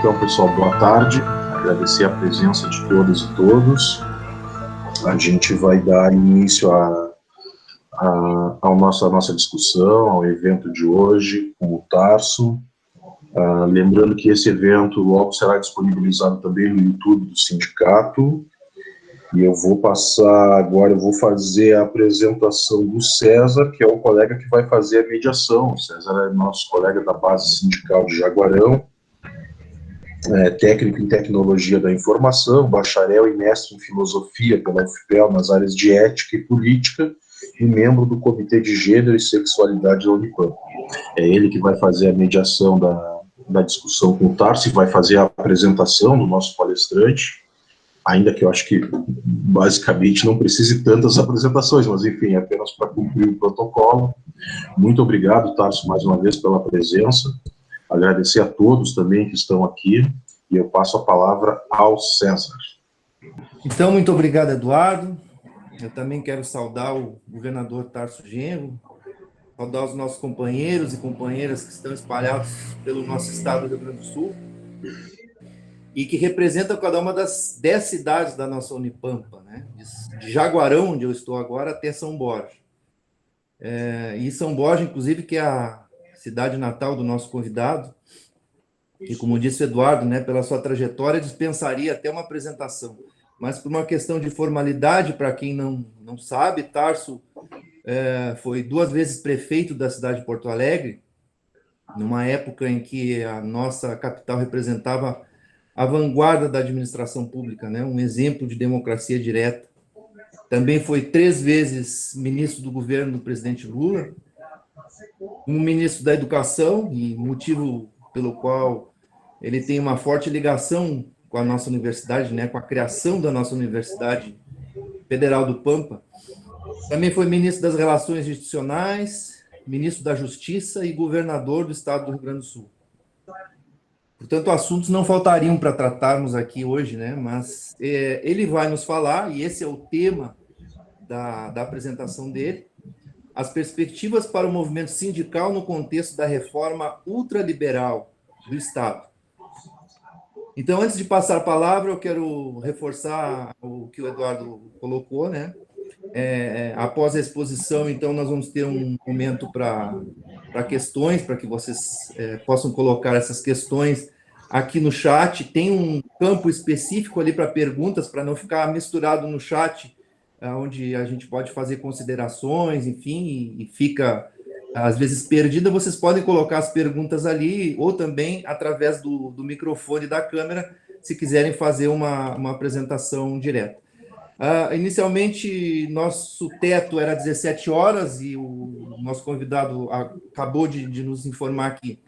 Então, pessoal, boa tarde. Agradecer a presença de todas e todos. A gente vai dar início à nossa discussão, ao evento de hoje com o Tarso. Lembrando que esse evento logo será disponibilizado também no YouTube do sindicato. E eu vou passar agora, eu vou fazer a apresentação do César, que é o colega que vai fazer a mediação. O César é nosso colega da base sindical de Jaguarão, técnico em tecnologia da informação, bacharel e mestre em filosofia pela UFPEL nas áreas de ética e política e membro do Comitê de Gênero e Sexualidade da Unipamp. É ele que vai fazer a mediação da discussão com o Tarso e vai fazer a apresentação do nosso palestrante, ainda que eu acho que basicamente não precise tantas apresentações, mas enfim, apenas para cumprir o protocolo. Muito obrigado, Tarso, mais uma vez pela presença. Agradecer a todos também que estão aqui, e eu passo a palavra ao César. Então, muito obrigado, Eduardo. Eu também quero saudar o governador Tarso Genro, saudar os nossos companheiros e companheiras que estão espalhados pelo nosso estado do Rio Grande do Sul e que representam cada uma das 10 cidades da nossa Unipampa, né? De Jaguarão, onde eu estou agora, até São Borja. E São Borja, inclusive, que é a cidade natal do nosso convidado, e como disse o Eduardo, né, pela sua trajetória, dispensaria até uma apresentação. Mas por uma questão de formalidade, para quem não sabe, Tarso foi 2 vezes prefeito da cidade de Porto Alegre, numa época em que a nossa capital representava a vanguarda da administração pública, né, um exemplo de democracia direta. Também foi 3 vezes ministro do governo do presidente Lula, um ministro da Educação, e motivo pelo qual ele tem uma forte ligação com a nossa universidade, né, com a criação da nossa Universidade Federal do Pampa. Também foi ministro das Relações Institucionais, ministro da Justiça e governador do estado do Rio Grande do Sul. Portanto, assuntos não faltariam para tratarmos aqui hoje, né, mas ele vai nos falar, e esse é o tema da apresentação dele, as perspectivas para o movimento sindical no contexto da reforma ultraliberal do Estado. Então, antes de passar a palavra, eu quero reforçar o que o Eduardo colocou, né? Após a exposição, então, nós vamos ter um momento para questões, para que vocês possam colocar essas questões aqui no chat. Tem um campo específico ali para perguntas, para não ficar misturado no chat, onde a gente pode fazer considerações, enfim, e fica, às vezes, perdida. Vocês podem colocar as perguntas ali, ou também através do microfone da câmera, se quiserem fazer uma apresentação direta. Inicialmente, nosso teto era 17 horas, e o nosso convidado acabou de nos informar que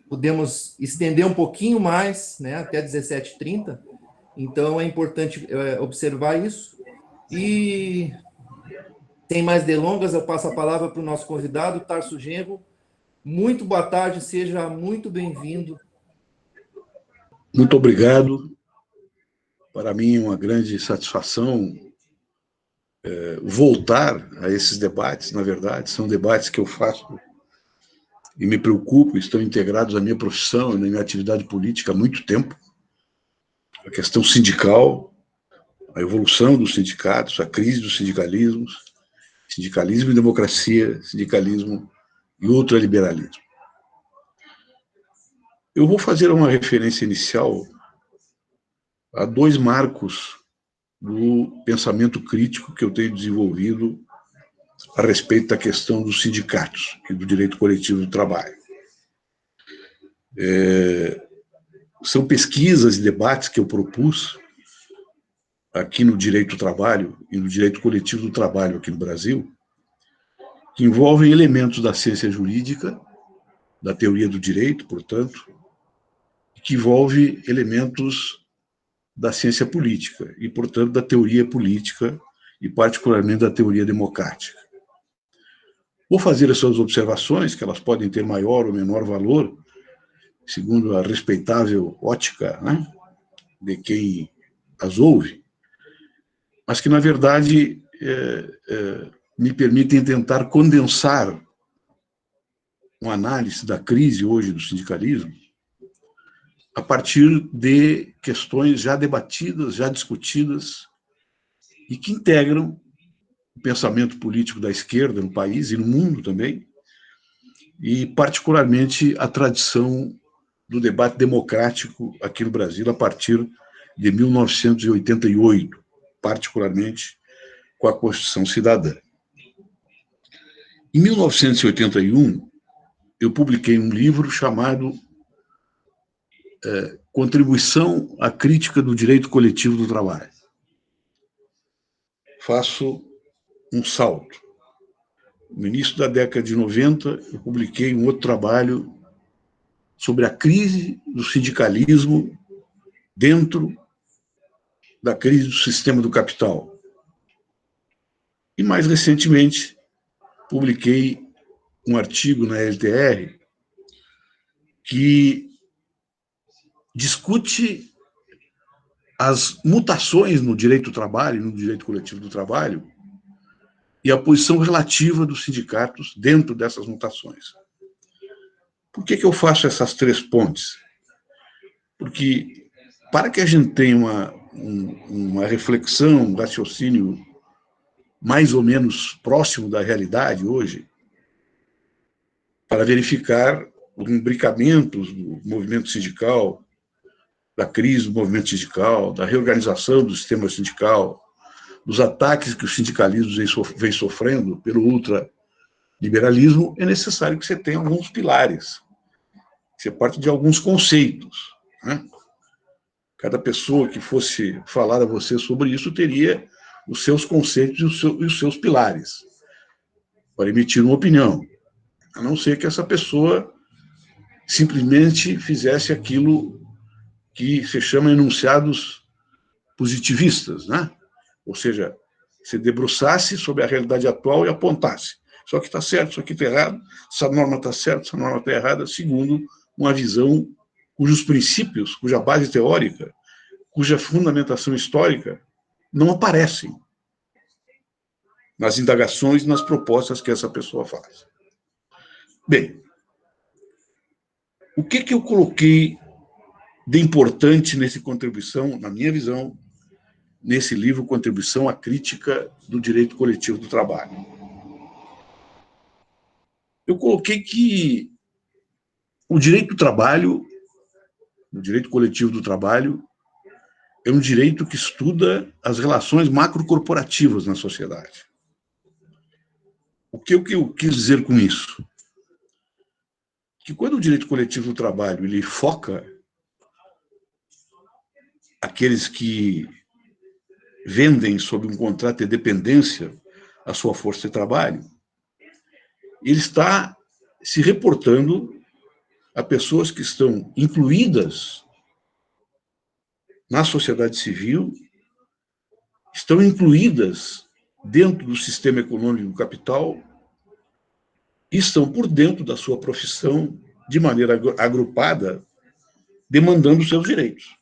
podemos estender um pouquinho mais, né, até 17h30, então é importante observar isso. E, sem mais delongas, eu passo a palavra para o nosso convidado, Tarso Genro. Muito boa tarde, seja muito bem-vindo. Muito obrigado. Para mim é uma grande satisfação voltar a esses debates. Na verdade, são debates que eu faço e me preocupo, estão integrados à minha profissão e na minha atividade política há muito tempo. A questão sindical, a evolução dos sindicatos, a crise dos sindicalismos, sindicalismo e democracia, sindicalismo e ultraliberalismo. Eu vou fazer uma referência inicial a 2 marcos do pensamento crítico que eu tenho desenvolvido a respeito da questão dos sindicatos e do direito coletivo do trabalho. São pesquisas e debates que eu propus aqui no direito do trabalho e no direito coletivo do trabalho aqui no Brasil, que envolvem elementos da ciência jurídica, da teoria do direito, portanto, que envolve elementos da ciência política e, portanto, da teoria política e, particularmente, da teoria democrática. Vou fazer as suas observações, que elas podem ter maior ou menor valor, segundo a respeitável ótica, né, de quem as ouve, mas que, na verdade, me permitem tentar condensar uma análise da crise hoje do sindicalismo a partir de questões já debatidas, já discutidas, e que integram o pensamento político da esquerda no país e no mundo também, e particularmente a tradição do debate democrático aqui no Brasil a partir de 1988, particularmente com a Constituição Cidadã. Em 1981, eu publiquei um livro chamado Contribuição à Crítica do Direito Coletivo do Trabalho. Faço um salto. No início da década de 90, eu publiquei um outro trabalho sobre a crise do sindicalismo dentro da crise do sistema do capital. E, mais recentemente, publiquei um artigo na LTR que discute as mutações no direito do trabalho, no direito coletivo do trabalho, e a posição relativa dos sindicatos dentro dessas mutações. Por que eu faço essas três pontes? Porque, para que a gente tenha uma reflexão, um raciocínio mais ou menos próximo da realidade hoje, para verificar os imbricamentos do movimento sindical, da crise do movimento sindical, da reorganização do sistema sindical, dos ataques que o sindicalismo vem sofrendo pelo ultraliberalismo, é necessário que você tenha alguns pilares, que você parte de alguns conceitos, né? Cada pessoa que fosse falar a você sobre isso teria os seus conceitos e os seus pilares para emitir uma opinião, a não ser que essa pessoa simplesmente fizesse aquilo que se chama enunciados positivistas, né? Ou seja, se debruçasse sobre a realidade atual e apontasse. Isso aqui está certo, isso aqui está errado, essa norma está certa, essa norma está errada, segundo uma visão cujos princípios, cuja base teórica, cuja fundamentação histórica não aparecem nas indagações, nas propostas que essa pessoa faz. Bem, o que eu coloquei de importante nessa contribuição, na minha visão, nesse livro Contribuição à Crítica do Direito Coletivo do Trabalho? Eu coloquei que o direito do trabalho, o direito coletivo do trabalho, é um direito que estuda as relações macrocorporativas na sociedade. O que eu quis dizer com isso? Que quando o direito coletivo do trabalho ele foca aqueles que vendem sob um contrato de dependência a sua força de trabalho, ele está se reportando a pessoas que estão incluídas na sociedade civil, estão incluídas dentro do sistema econômico do capital e estão por dentro da sua profissão de maneira agrupada, demandando seus direitos.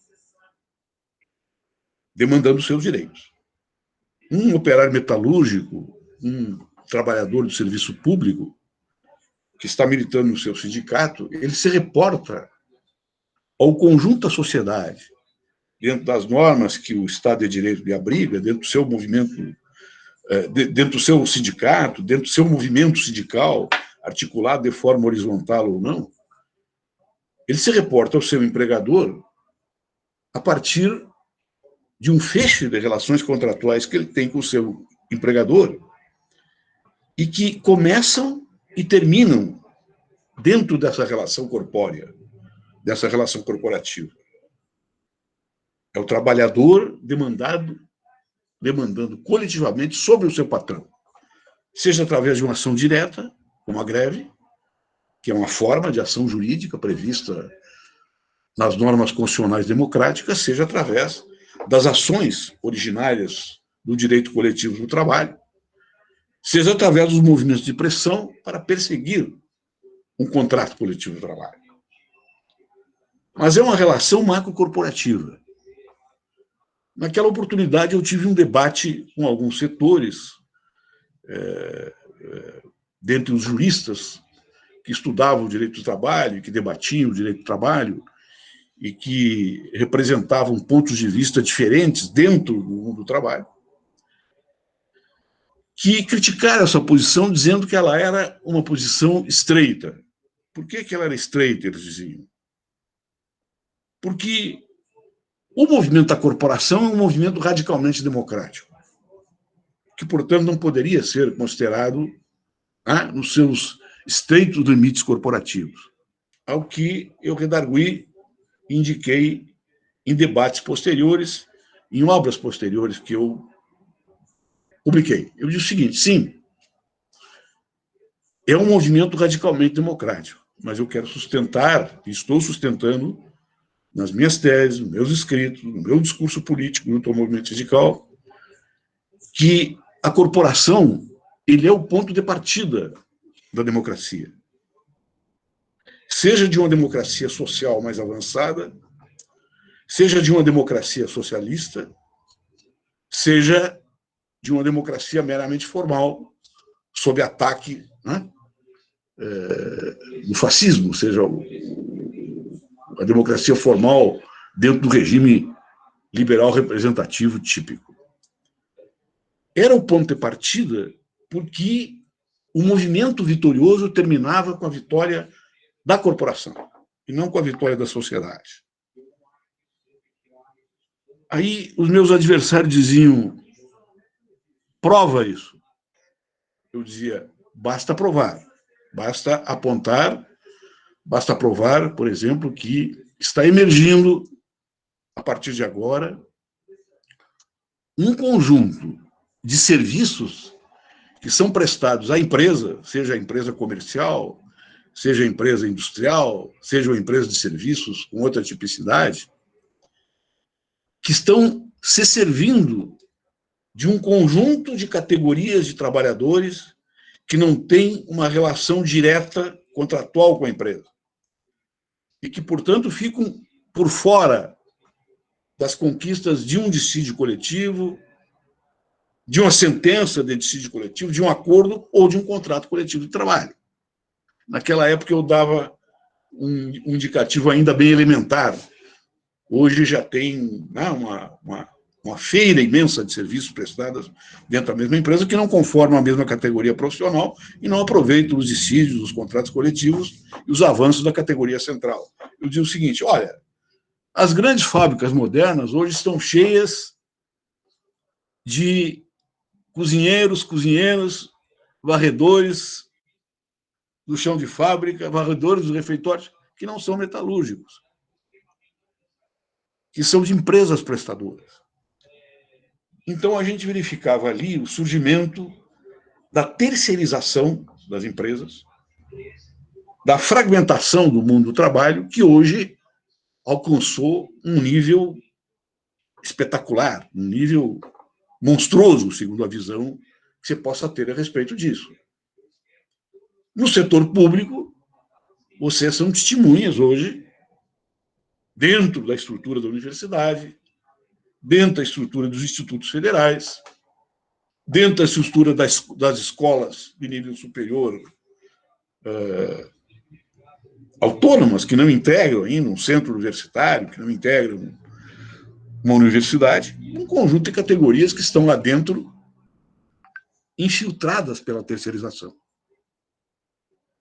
Demandando seus direitos. Um operário metalúrgico, um trabalhador do serviço público, que está militando no seu sindicato, ele se reporta ao conjunto da sociedade, dentro das normas que o Estado de Direito lhe abriga, dentro do seu movimento, dentro do seu sindicato, dentro do seu movimento sindical, articulado de forma horizontal ou não, ele se reporta ao seu empregador a partir de um feixe de relações contratuais que ele tem com o seu empregador e que começam e terminam dentro dessa relação corpórea, dessa relação corporativa. É o trabalhador demandando coletivamente sobre o seu patrão, seja através de uma ação direta, como a greve, que é uma forma de ação jurídica prevista nas normas constitucionais democráticas, seja através das ações originárias do direito coletivo do trabalho, seja através dos movimentos de pressão para perseguir um contrato coletivo de trabalho. Mas é uma relação macrocorporativa. Naquela oportunidade, eu tive um debate com alguns setores, dentre os juristas que estudavam o direito do trabalho, que debatiam o direito do trabalho, e que representavam pontos de vista diferentes dentro do mundo do trabalho, que criticaram essa posição dizendo que ela era uma posição estreita. Por que ela era estreita, eles diziam? Porque o movimento da corporação é um movimento radicalmente democrático, que, portanto, não poderia ser considerado nos seus estreitos limites corporativos, ao que eu redargui e indiquei em debates posteriores, em obras posteriores que eu publiquei. Eu disse o seguinte: sim, é um movimento radicalmente democrático, mas eu quero sustentar, e estou sustentando, nas minhas teses, nos meus escritos, no meu discurso político junto ao movimento sindical, que a corporação ele é o ponto de partida da democracia. Seja de uma democracia social mais avançada, seja de uma democracia socialista, seja de uma democracia meramente formal, sob ataque do fascismo, seja a democracia formal dentro do regime liberal representativo típico. Era o ponto de partida porque o movimento vitorioso terminava com a vitória da corporação e não com a vitória da sociedade. Aí os meus adversários diziam: prova isso. Eu dizia: basta provar, basta apontar, basta provar, por exemplo, que está emergindo, a partir de agora, um conjunto de serviços que são prestados à empresa, seja a empresa comercial, seja a empresa industrial, seja uma empresa de serviços com outra tipicidade, que estão se servindo de um conjunto de categorias de trabalhadores que não têm uma relação direta contratual com a empresa e que, portanto, ficam por fora das conquistas de um dissídio coletivo, de uma sentença de dissídio coletivo, de um acordo ou de um contrato coletivo de trabalho. Naquela época eu dava um indicativo ainda bem elementar. Hoje já tem uma feira imensa de serviços prestados dentro da mesma empresa que não conformam a mesma categoria profissional e não aproveitam os dissídios, os contratos coletivos e os avanços da categoria central. Eu digo o seguinte: olha, as grandes fábricas modernas hoje estão cheias de cozinheiros, varredores do chão de fábrica, varredores dos refeitórios, que não são metalúrgicos, que são de empresas prestadoras. Então, a gente verificava ali o surgimento da terceirização das empresas, da fragmentação do mundo do trabalho, que hoje alcançou um nível espetacular, um nível monstruoso, segundo a visão que você possa ter a respeito disso. No setor público, vocês são testemunhas hoje, dentro da estrutura da universidade, dentro da estrutura dos institutos federais, dentro da estrutura das escolas de nível superior autônomas, que não integram ainda um centro universitário, que não integram uma universidade, um conjunto de categorias que estão lá dentro infiltradas pela terceirização.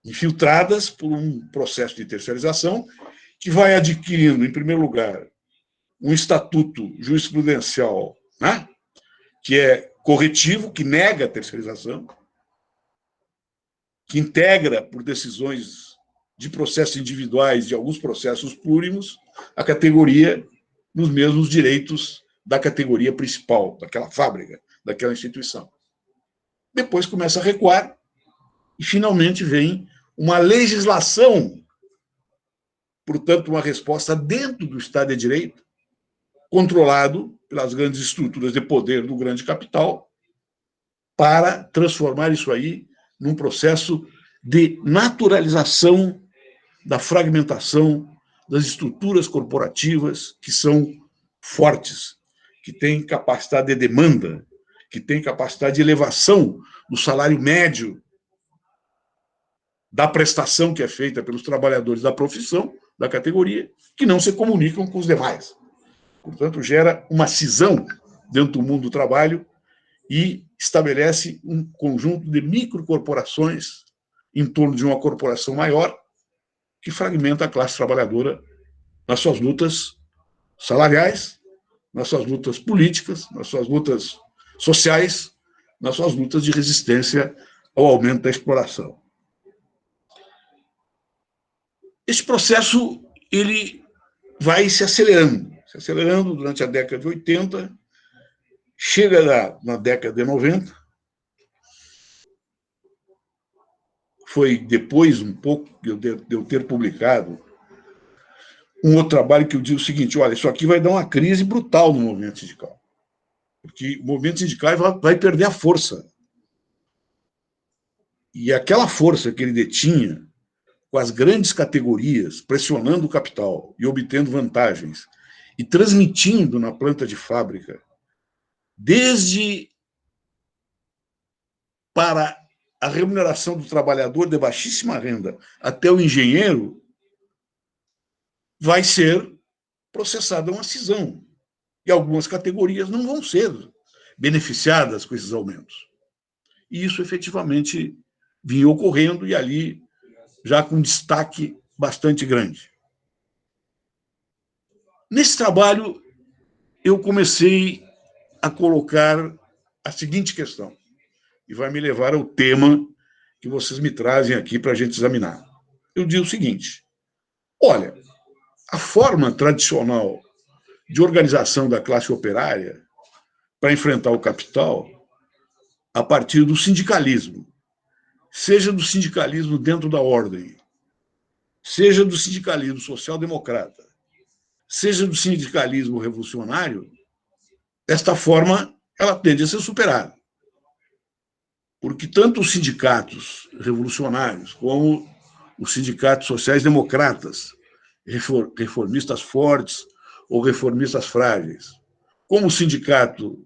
Infiltradas por um processo de terceirização que vai adquirindo, em primeiro lugar, um estatuto jurisprudencial, né, que é corretivo, que nega a terceirização, que integra, por decisões de processos individuais de alguns processos plúrimos, a categoria nos mesmos direitos da categoria principal, daquela fábrica, daquela instituição. Depois começa a recuar e, finalmente, vem uma legislação, portanto, uma resposta dentro do Estado de Direito, controlado pelas grandes estruturas de poder do grande capital, para transformar isso aí num processo de naturalização da fragmentação das estruturas corporativas que são fortes, que têm capacidade de demanda, que têm capacidade de elevação do salário médio da prestação que é feita pelos trabalhadores da profissão da categoria que não se comunicam com os demais. Portanto, gera uma cisão dentro do mundo do trabalho e estabelece um conjunto de microcorporações em torno de uma corporação maior que fragmenta a classe trabalhadora nas suas lutas salariais, nas suas lutas políticas, nas suas lutas sociais, nas suas lutas de resistência ao aumento da exploração. Esse processo ele vai se acelerando durante a década de 80, chega na década de 90, foi depois um pouco de eu ter publicado um outro trabalho que eu digo o seguinte: olha, isso aqui vai dar uma crise brutal no movimento sindical, porque o movimento sindical vai perder a força. E aquela força que ele detinha com as grandes categorias, pressionando o capital e obtendo vantagens, e transmitindo na planta de fábrica, desde para a remuneração do trabalhador de baixíssima renda até o engenheiro, vai ser processada uma cisão. E algumas categorias não vão ser beneficiadas com esses aumentos. E isso, efetivamente, vinha ocorrendo, e ali já com destaque bastante grande. Nesse trabalho, eu comecei a colocar a seguinte questão, e vai me levar ao tema que vocês me trazem aqui para a gente examinar. Eu digo o seguinte: olha, a forma tradicional de organização da classe operária para enfrentar o capital, a partir do sindicalismo, seja do sindicalismo dentro da ordem, seja do sindicalismo social-democrata, seja do sindicalismo revolucionário, desta forma, ela tende a ser superada. Porque tanto os sindicatos revolucionários como os sindicatos sociais-democratas, reformistas fortes ou reformistas frágeis, como o sindicato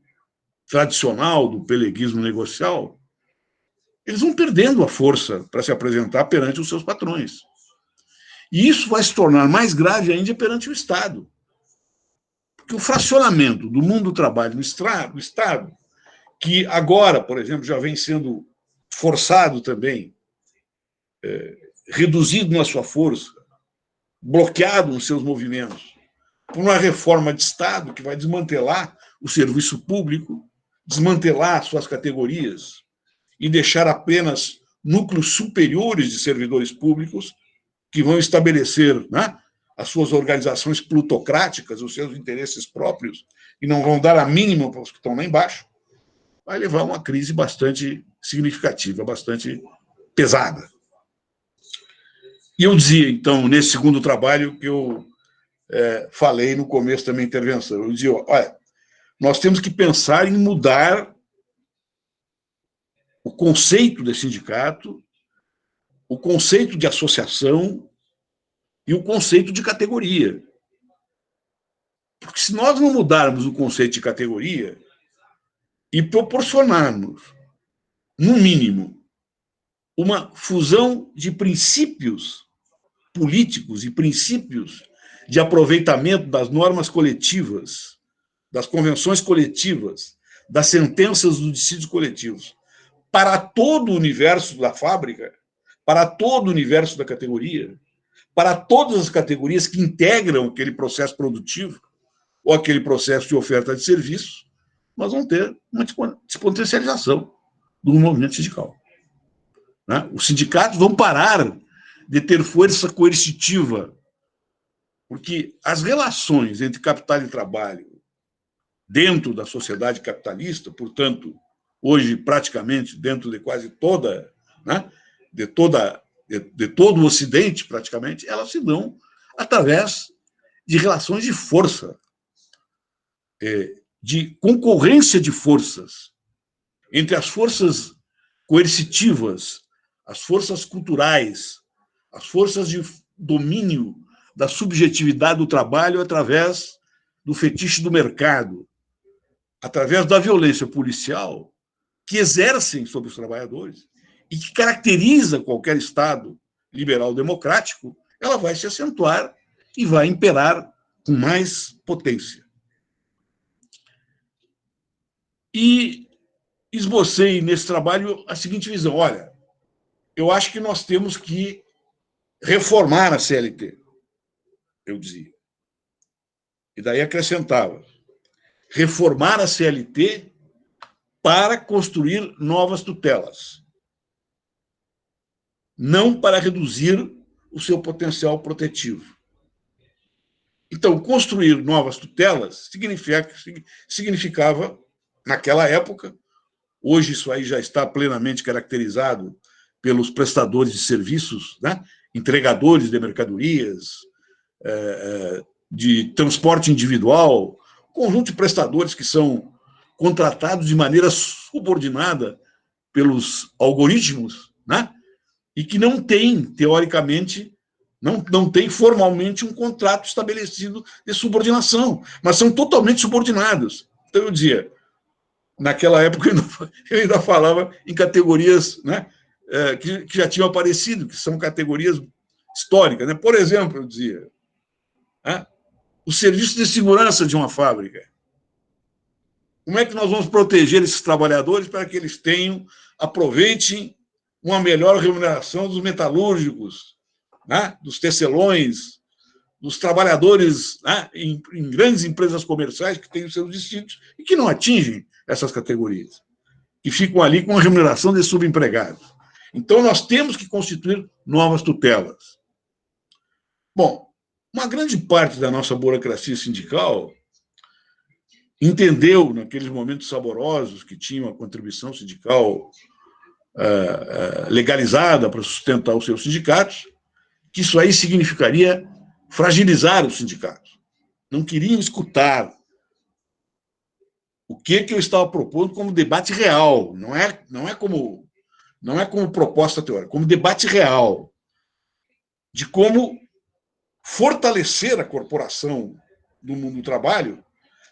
tradicional do peleguismo negocial, eles vão perdendo a força para se apresentar perante os seus patrões. E isso vai se tornar mais grave ainda perante o Estado. Porque o fracionamento do mundo do trabalho no Estado, que agora, por exemplo, já vem sendo forçado também, reduzido na sua força, bloqueado nos seus movimentos, por uma reforma de Estado que vai desmantelar o serviço público, desmantelar suas categorias e deixar apenas núcleos superiores de servidores públicos que vão estabelecer, né, as suas organizações plutocráticas, os seus interesses próprios, e não vão dar a mínima para os que estão lá embaixo, vai levar a uma crise bastante significativa, bastante pesada. E eu dizia, então, nesse segundo trabalho que eu falei no começo da minha intervenção, eu dizia, olha, nós temos que pensar em mudar o conceito de sindicato, o conceito de associação e o conceito de categoria. Porque se nós não mudarmos o conceito de categoria e proporcionarmos, no mínimo, uma fusão de princípios políticos e princípios de aproveitamento das normas coletivas, das convenções coletivas, das sentenças dos dissídios coletivos, para todo o universo da fábrica, para todo o universo da categoria, para todas as categorias que integram aquele processo produtivo ou aquele processo de oferta de serviço, nós vamos ter uma despotencialização do movimento sindical. Os sindicatos vão parar de ter força coercitiva, porque as relações entre capital e trabalho dentro da sociedade capitalista, portanto, hoje praticamente dentro de quase toda, né, de todo o Ocidente, praticamente, elas se dão através de relações de força, de concorrência de forças entre as forças coercitivas, as forças culturais, as forças de domínio da subjetividade do trabalho através do fetiche do mercado, através da violência policial que exercem sobre os trabalhadores e que caracteriza qualquer Estado liberal democrático, ela vai se acentuar e vai imperar com mais potência. E esbocei nesse trabalho a seguinte visão: olha, eu acho que nós temos que reformar a CLT, eu dizia. E daí acrescentava: reformar a CLT para construir novas tutelas, não para reduzir o seu potencial protetivo. Então, construir novas tutelas significava, naquela época, hoje isso aí já está plenamente caracterizado pelos prestadores de serviços, né? Entregadores de mercadorias, de transporte individual, conjunto de prestadores que são contratados de maneira subordinada pelos algoritmos, né? E que não têm, teoricamente, não tem formalmente um contrato estabelecido de subordinação, mas são totalmente subordinados. Então, eu dizia, naquela época eu ainda falava em categorias, né, que já tinham aparecido, que são categorias históricas, né? Por exemplo, eu dizia, o serviço de segurança de uma fábrica. Como é que nós vamos proteger esses trabalhadores para que eles aproveitem uma melhor remuneração dos metalúrgicos, né, dos tecelões, dos trabalhadores, né, em grandes empresas comerciais que têm os seus destinos e que não atingem essas categorias, que ficam ali com a remuneração de subempregados. Então, nós temos que constituir novas tutelas. Bom, uma grande parte da nossa burocracia sindical entendeu, naqueles momentos saborosos que tinham a contribuição sindical legalizada para sustentar os seus sindicatos, que isso aí significaria fragilizar os sindicatos. Não queriam escutar o que eu estava propondo como debate real, não é como proposta teórica, como debate real, de como fortalecer a corporação do mundo do trabalho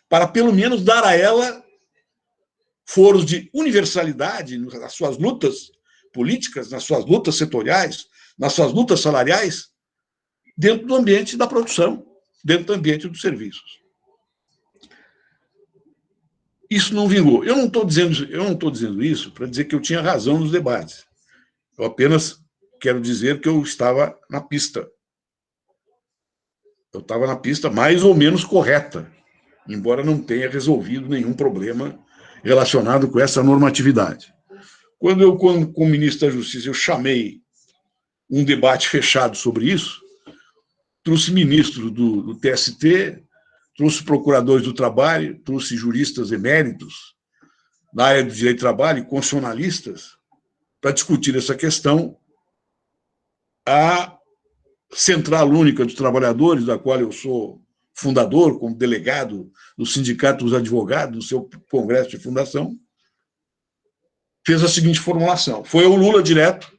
para, pelo menos, dar a ela foros de universalidade nas suas lutas políticas, nas suas lutas setoriais, nas suas lutas salariais, dentro do ambiente da produção, dentro do ambiente dos serviços. Isso não vingou. Eu não estou dizendo isso para dizer que eu tinha razão nos debates. Eu apenas quero dizer que eu estava na pista. Eu estava na pista mais ou menos correta, embora não tenha resolvido nenhum problema relacionado com essa normatividade. Quando eu, como ministro da Justiça, eu chamei um debate fechado sobre isso, trouxe ministro do TST, trouxe procuradores do trabalho, trouxe juristas eméritos na área do direito do trabalho e constitucionalistas para discutir essa questão. A Central Única dos Trabalhadores, da qual eu sou fundador, como delegado do Sindicato dos Advogados, no seu congresso de fundação, fez a seguinte formulação. Foi o Lula direto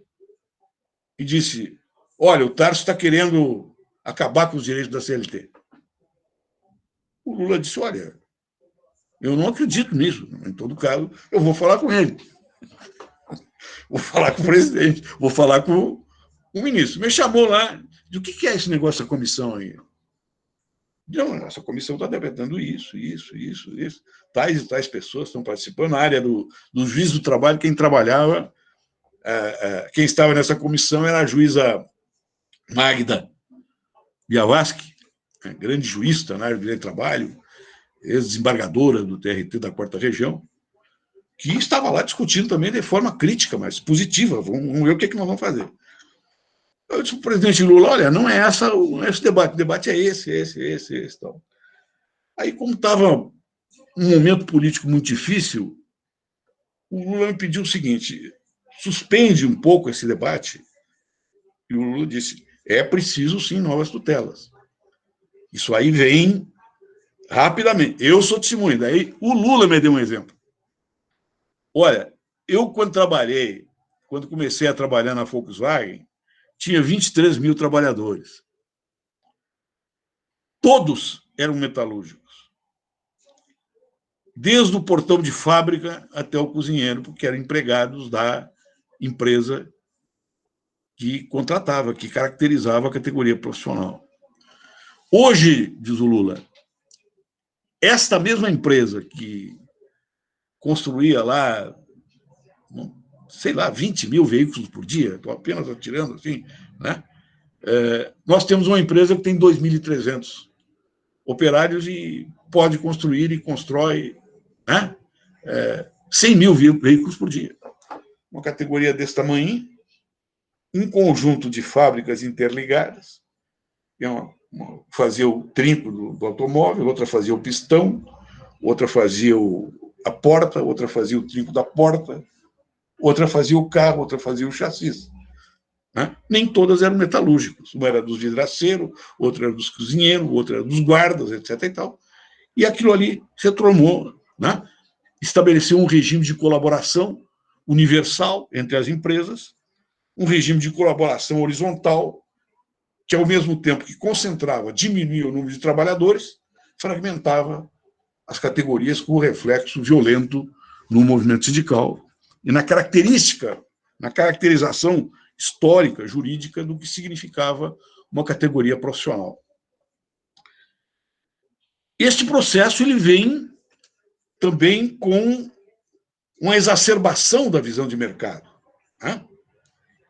e disse: olha, o Tarso está querendo acabar com os direitos da CLT. O Lula disse: olha, eu não acredito nisso. Em todo caso, eu vou falar com ele. Vou falar com o presidente, vou falar com o ministro. Me chamou lá, de o que é esse negócio da comissão aí? Não, essa comissão está debatendo isso. Tais e tais pessoas estão participando. Na área do juiz do trabalho, quem trabalhava, quem estava nessa comissão era a juíza Magda Biavaski, grande juíza na área do direito do trabalho, ex-desembargadora do TRT da 4ª Região, que estava lá discutindo também de forma crítica, mas positiva. Vamos ver o que nós vamos fazer. Eu disse para o presidente Lula: olha, não é esse debate, o debate é esse. Tal. Aí, como estava um momento político muito difícil, o Lula me pediu o seguinte: suspende um pouco esse debate. E o Lula disse: é preciso, sim, novas tutelas. Isso aí vem rapidamente. Eu sou testemunha. Daí o Lula me deu um exemplo. Olha, eu quando comecei a trabalhar na Volkswagen, tinha 23 mil trabalhadores. Todos eram metalúrgicos. Desde o portão de fábrica até o cozinheiro, porque eram empregados da empresa que contratava, que caracterizava a categoria profissional. Hoje, diz o Lula, esta mesma empresa que construía lá, sei lá, 20 mil veículos por dia, estou apenas atirando assim, né? Nós temos uma empresa que tem 2.300 operários e pode construir e constrói, né? 100 mil veículos por dia. Uma categoria desse tamanho, um conjunto de fábricas interligadas, fazia o trinco do automóvel, outra fazia o pistão, outra fazia a porta, outra fazia o trinco da porta, outra fazia o carro, outra fazia o chassi. Né? Nem todas eram metalúrgicos. Uma era dos vidraceiros, outra era dos cozinheiros, outra era dos guardas, etc. E tal. E aquilo ali se transformou, né? Estabeleceu um regime de colaboração universal entre as empresas, um regime de colaboração horizontal, que, ao mesmo tempo que concentrava, diminuía o número de trabalhadores, fragmentava as categorias com reflexo violento no movimento sindical e na caracterização histórica, jurídica, do que significava uma categoria profissional. Este processo ele vem também com uma exacerbação da visão de mercado, né?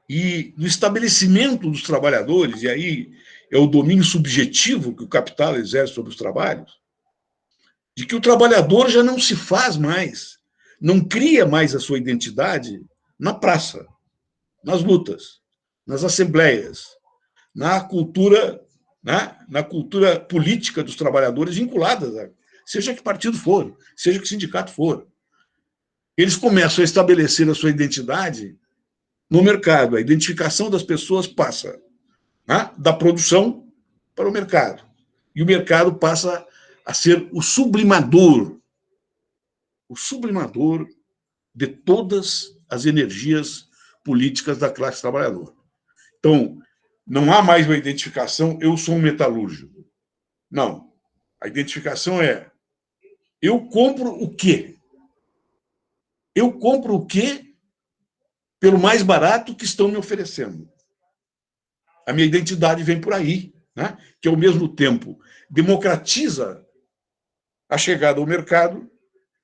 E no estabelecimento dos trabalhadores, e aí é o domínio subjetivo que o capital exerce sobre os trabalhos, de que o trabalhador já não se faz mais, não cria mais a sua identidade na praça, nas lutas, nas assembleias, na cultura política dos trabalhadores vinculadas, seja que partido for, seja que sindicato for. Eles começam a estabelecer a sua identidade no mercado. A identificação das pessoas passa, né, da produção para o mercado. E o mercado passa a ser o sublimador de todas as energias políticas da classe trabalhadora. Então, não há mais uma identificação, eu sou um metalúrgico. Não. A identificação é, eu compro o quê? Eu compro o quê pelo mais barato que estão me oferecendo. A minha identidade vem por aí, né? Que, ao mesmo tempo, democratiza a chegada ao mercado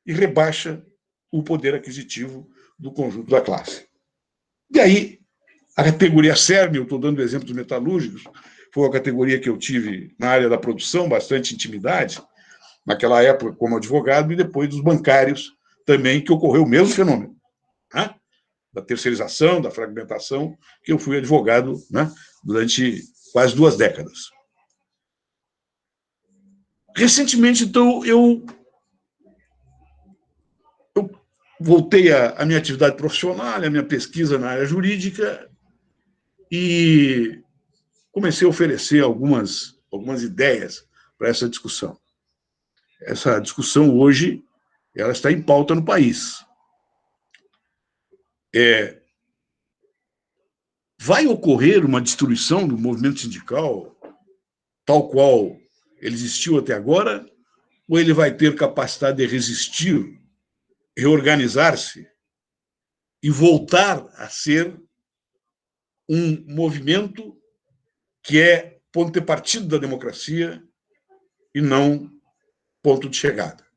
e rebaixa o poder aquisitivo do conjunto da classe. E aí, a categoria CERN, eu estou dando o exemplo dos metalúrgicos, foi uma categoria que eu tive na área da produção, bastante intimidade, naquela época como advogado, e depois dos bancários também, que ocorreu o mesmo fenômeno, né? Da terceirização, da fragmentação, que eu fui advogado, né, durante quase 2 décadas. Recentemente, então, eu voltei à minha atividade profissional, à minha pesquisa na área jurídica, e comecei a oferecer algumas ideias para essa discussão. Essa discussão, hoje, ela está em pauta no país. Vai ocorrer uma destruição do movimento sindical, tal qual ele existiu até agora, ou ele vai ter capacidade de resistir, reorganizar-se e voltar a ser um movimento que é ponto de partida da democracia e não ponto de chegada?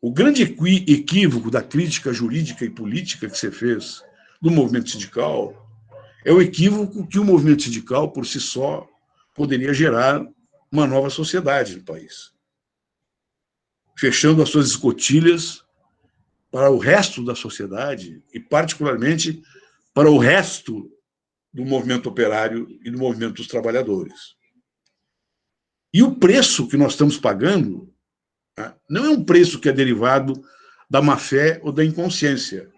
O grande equívoco da crítica jurídica e política que você fez do movimento sindical é o equívoco que o movimento sindical, por si só, poderia gerar uma nova sociedade no país, fechando as suas escotilhas para o resto da sociedade e, particularmente, para o resto do movimento operário e do movimento dos trabalhadores. E o preço que nós estamos pagando, né, não é um preço que é derivado da má-fé ou da inconsciência,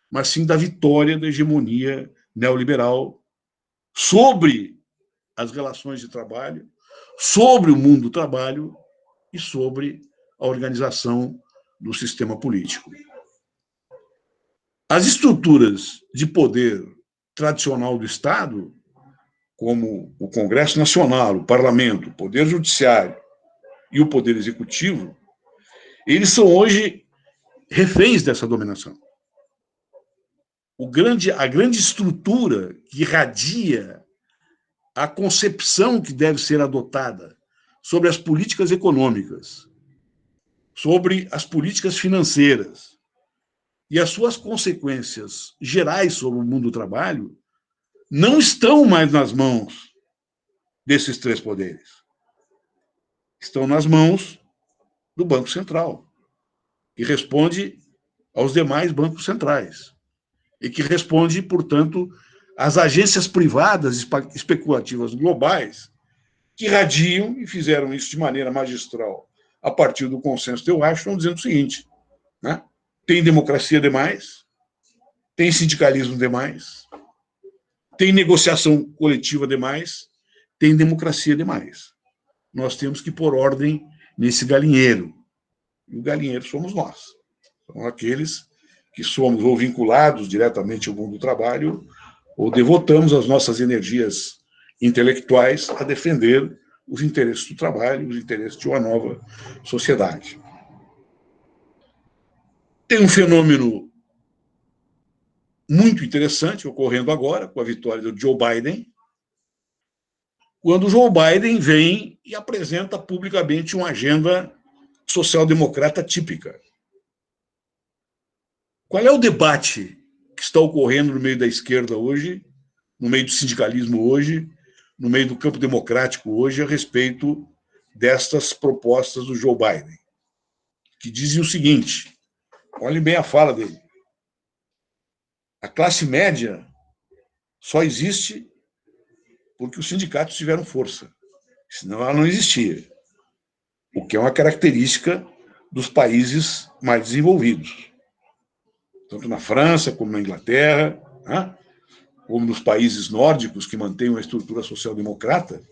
mas sim da vitória da hegemonia neoliberal sobre as relações de trabalho, sobre o mundo do trabalho e sobre a organização do sistema político. As estruturas de poder tradicional do Estado, como o Congresso Nacional, o Parlamento, o Poder Judiciário e o Poder Executivo, eles são hoje reféns dessa dominação. A grande estrutura que irradia a concepção que deve ser adotada sobre as políticas econômicas, sobre as políticas financeiras e as suas consequências gerais sobre o mundo do trabalho não estão mais nas mãos desses três poderes. Estão nas mãos do Banco Central, que responde aos demais bancos centrais e que responde, portanto, às agências privadas especulativas globais que radiam e fizeram isso de maneira magistral a partir do consenso de Washington, dizendo o seguinte, né? Tem democracia demais, tem sindicalismo demais, tem negociação coletiva demais, tem democracia demais. Nós temos que pôr ordem nesse galinheiro. E o galinheiro somos nós. São aqueles que somos ou vinculados diretamente ao mundo do trabalho ou devotamos as nossas energias intelectuais a defender os interesses do trabalho, os interesses de uma nova sociedade. Tem um fenômeno muito interessante ocorrendo agora, com a vitória do Joe Biden, quando o Joe Biden vem e apresenta publicamente uma agenda social-democrata típica. Qual é o debate que está ocorrendo no meio da esquerda hoje, no meio do sindicalismo hoje, no meio do campo democrático hoje, a respeito destas propostas do Joe Biden, que dizem o seguinte, olhem bem a fala dele, a classe média só existe porque os sindicatos tiveram força, senão ela não existia, o que é uma característica dos países mais desenvolvidos, tanto na França como na Inglaterra, né? Como nos países nórdicos que mantêm uma estrutura social-democrata,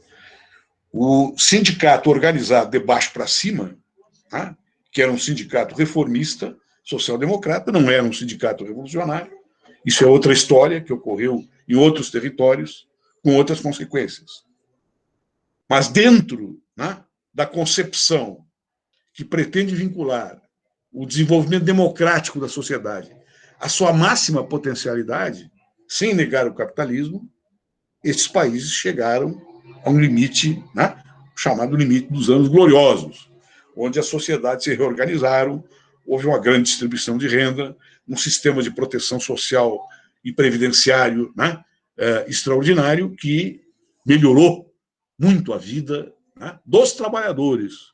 o sindicato organizado de baixo para cima, né? Que era um sindicato reformista, social-democrata, não era um sindicato revolucionário, isso é outra história que ocorreu em outros territórios, com outras consequências. Mas dentro, né, da concepção que pretende vincular o desenvolvimento democrático da sociedade à sua máxima potencialidade, sem negar o capitalismo, esses países chegaram a um limite, né, chamado limite dos anos gloriosos, onde as sociedades se reorganizaram, houve uma grande distribuição de renda, um sistema de proteção social e previdenciário, né, extraordinário, que melhorou muito a vida, né, dos trabalhadores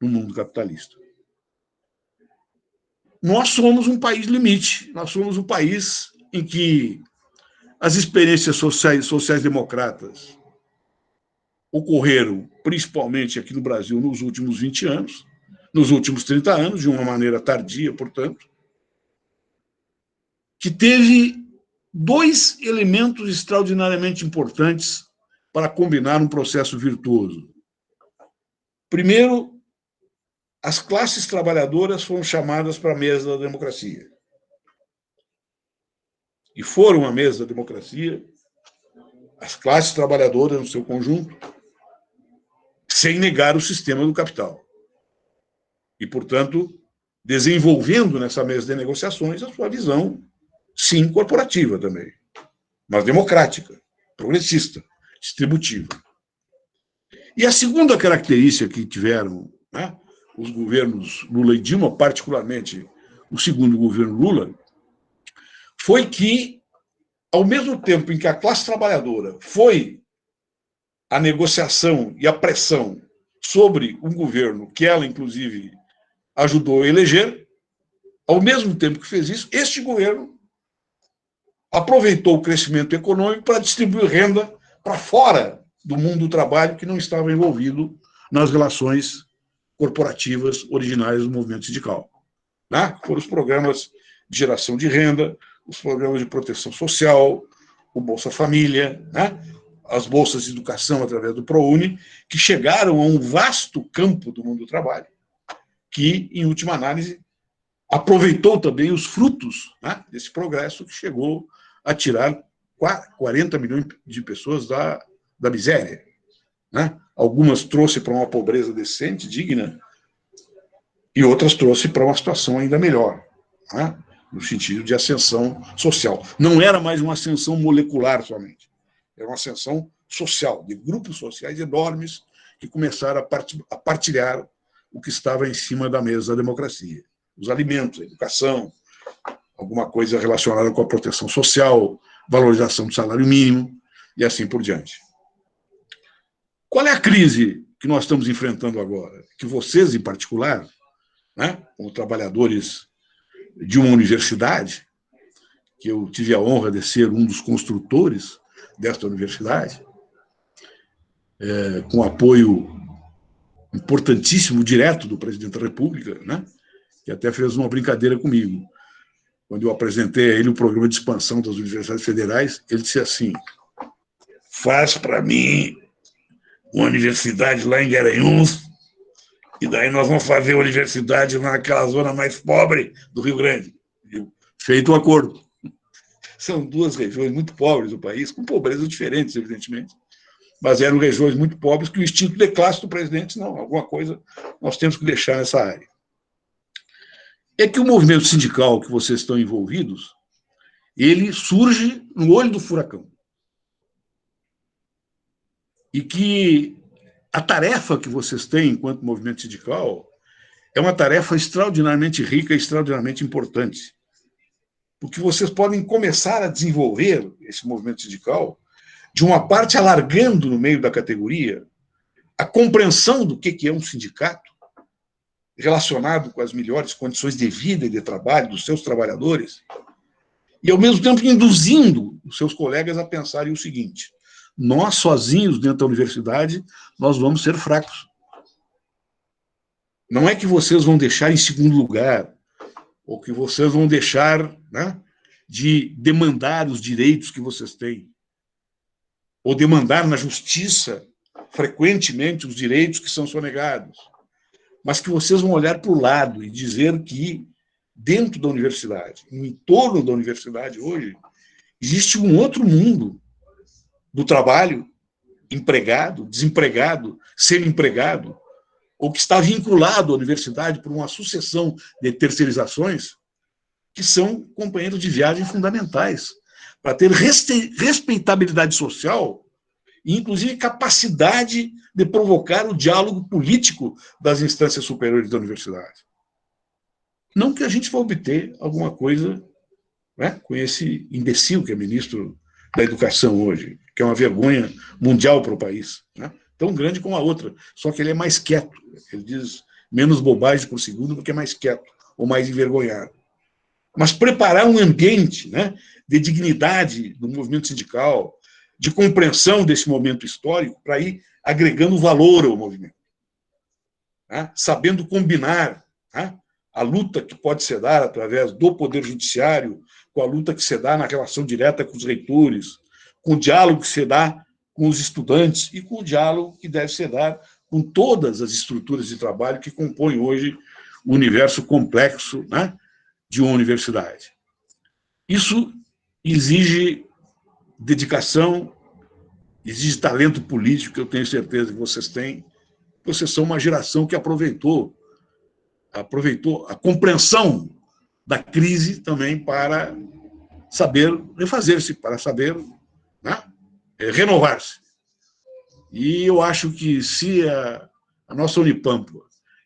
no mundo capitalista. Nós somos um país limite, nós somos um país em que as experiências sociais-democratas ocorreram, principalmente aqui no Brasil, nos últimos 20 anos, nos últimos 30 anos, de uma maneira tardia, portanto, que teve dois elementos extraordinariamente importantes para combinar um processo virtuoso. Primeiro, as classes trabalhadoras foram chamadas para a mesa da democracia. E foram à mesa da democracia as classes trabalhadoras no seu conjunto, sem negar o sistema do capital. E, portanto, desenvolvendo nessa mesa de negociações a sua visão, sim, corporativa também, mas democrática, progressista, distributiva. E a segunda característica que tiveram, né, os governos Lula e Dilma, particularmente o segundo governo Lula, foi que, ao mesmo tempo em que a classe trabalhadora foi a negociação e a pressão sobre um governo que ela, inclusive, ajudou a eleger, ao mesmo tempo que fez isso, este governo aproveitou o crescimento econômico para distribuir renda para fora do mundo do trabalho que não estava envolvido nas relações corporativas originárias do movimento sindical. Né? Foram os programas de geração de renda, os programas de proteção social, o Bolsa Família, né? As bolsas de educação através do ProUni, que chegaram a um vasto campo do mundo do trabalho, que, em última análise, aproveitou também os frutos, né, desse progresso que chegou a tirar 40 milhões de pessoas da miséria. Né? Algumas trouxe para uma pobreza decente, digna, e outras trouxe para uma situação ainda melhor, né? No sentido de ascensão social. Não era mais uma ascensão molecular somente, era uma ascensão social, de grupos sociais enormes que começaram a partilhar o que estava em cima da mesa da democracia. Os alimentos, a educação, alguma coisa relacionada com a proteção social, valorização do salário mínimo e assim por diante. Qual é a crise que nós estamos enfrentando agora? Que vocês, em particular, né, como trabalhadores de uma universidade, que eu tive a honra de ser um dos construtores desta universidade, com apoio importantíssimo, direto do presidente da República, né, que até fez uma brincadeira comigo. Quando eu apresentei a ele o programa de expansão das universidades federais, ele disse assim: faz para mim uma universidade lá em Garanhuns, e daí nós vamos fazer a universidade naquela zona mais pobre do Rio Grande. Feito o acordo. São duas regiões muito pobres do país, com pobrezas diferentes, evidentemente, mas eram regiões muito pobres que o instinto de classe do presidente, não, alguma coisa nós temos que deixar nessa área. É que o movimento sindical que vocês estão envolvidos, ele surge no olho do furacão. E que a tarefa que vocês têm enquanto movimento sindical é uma tarefa extraordinariamente rica e extraordinariamente importante. Porque vocês podem começar a desenvolver esse movimento sindical, de uma parte alargando no meio da categoria a compreensão do que é um sindicato, relacionado com as melhores condições de vida e de trabalho dos seus trabalhadores, e, ao mesmo tempo, induzindo os seus colegas a pensarem o seguinte: nós, sozinhos, dentro da universidade, nós vamos ser fracos. Não é que vocês vão deixar em segundo lugar, ou que vocês vão deixar, né, de demandar os direitos que vocês têm, ou demandar na justiça, frequentemente, os direitos que são sonegados, mas que vocês vão olhar para o lado e dizer que, dentro da universidade, no entorno da universidade hoje, existe um outro mundo do trabalho, empregado, desempregado, semi-empregado, ou que está vinculado à universidade por uma sucessão de terceirizações, que são companheiros de viagem fundamentais para ter respeitabilidade social e, inclusive, capacidade de provocar o diálogo político das instâncias superiores da universidade. Não que a gente vá obter alguma coisa, né, com esse imbecil que é ministro da Educação hoje, que é uma vergonha mundial para o país, né, tão grande como a outra, só que ele é mais quieto, ele diz menos bobagem por segundo porque é mais quieto, ou mais envergonhado. Mas preparar um ambiente, né, de dignidade do movimento sindical, de compreensão desse momento histórico, para ir agregando valor ao movimento, né, sabendo combinar, né, a luta que pode se dar através do Poder Judiciário, com a luta que se dá na relação direta com os reitores, com o diálogo que se dá com os estudantes e com o diálogo que deve se dar com todas as estruturas de trabalho que compõem hoje o universo complexo, né, de uma universidade. Isso exige dedicação, exige talento político, que eu tenho certeza que vocês têm. Vocês são uma geração que aproveitou a compreensão da crise também para saber refazer-se, para saber, né, renovar-se. E eu acho que se a nossa Unipampa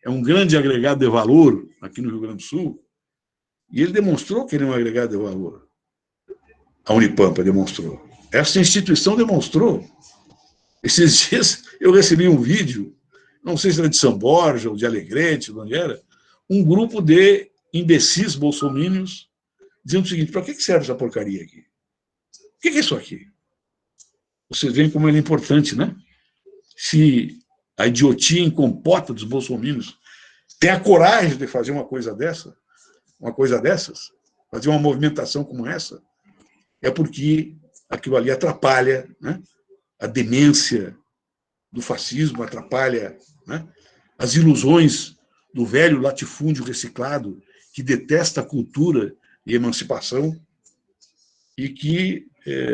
é um grande agregado de valor aqui no Rio Grande do Sul, e ele demonstrou que ele é um agregado de valor, a Unipampa demonstrou, essa instituição demonstrou. Esses dias eu recebi um vídeo, não sei se era de São Borja ou de Alegrete, de onde era, um grupo de imbecis bolsomínios dizendo o seguinte: para que serve essa porcaria aqui? O que é isso aqui? Vocês veem como ele é importante, né? Se a idiotia em compota dos bolsomínios tem a coragem de fazer uma coisa dessas, fazer uma movimentação como essa, é porque aquilo ali atrapalha, né, a demência do fascismo, atrapalha, né, as ilusões do velho latifúndio reciclado que detesta a cultura e emancipação e que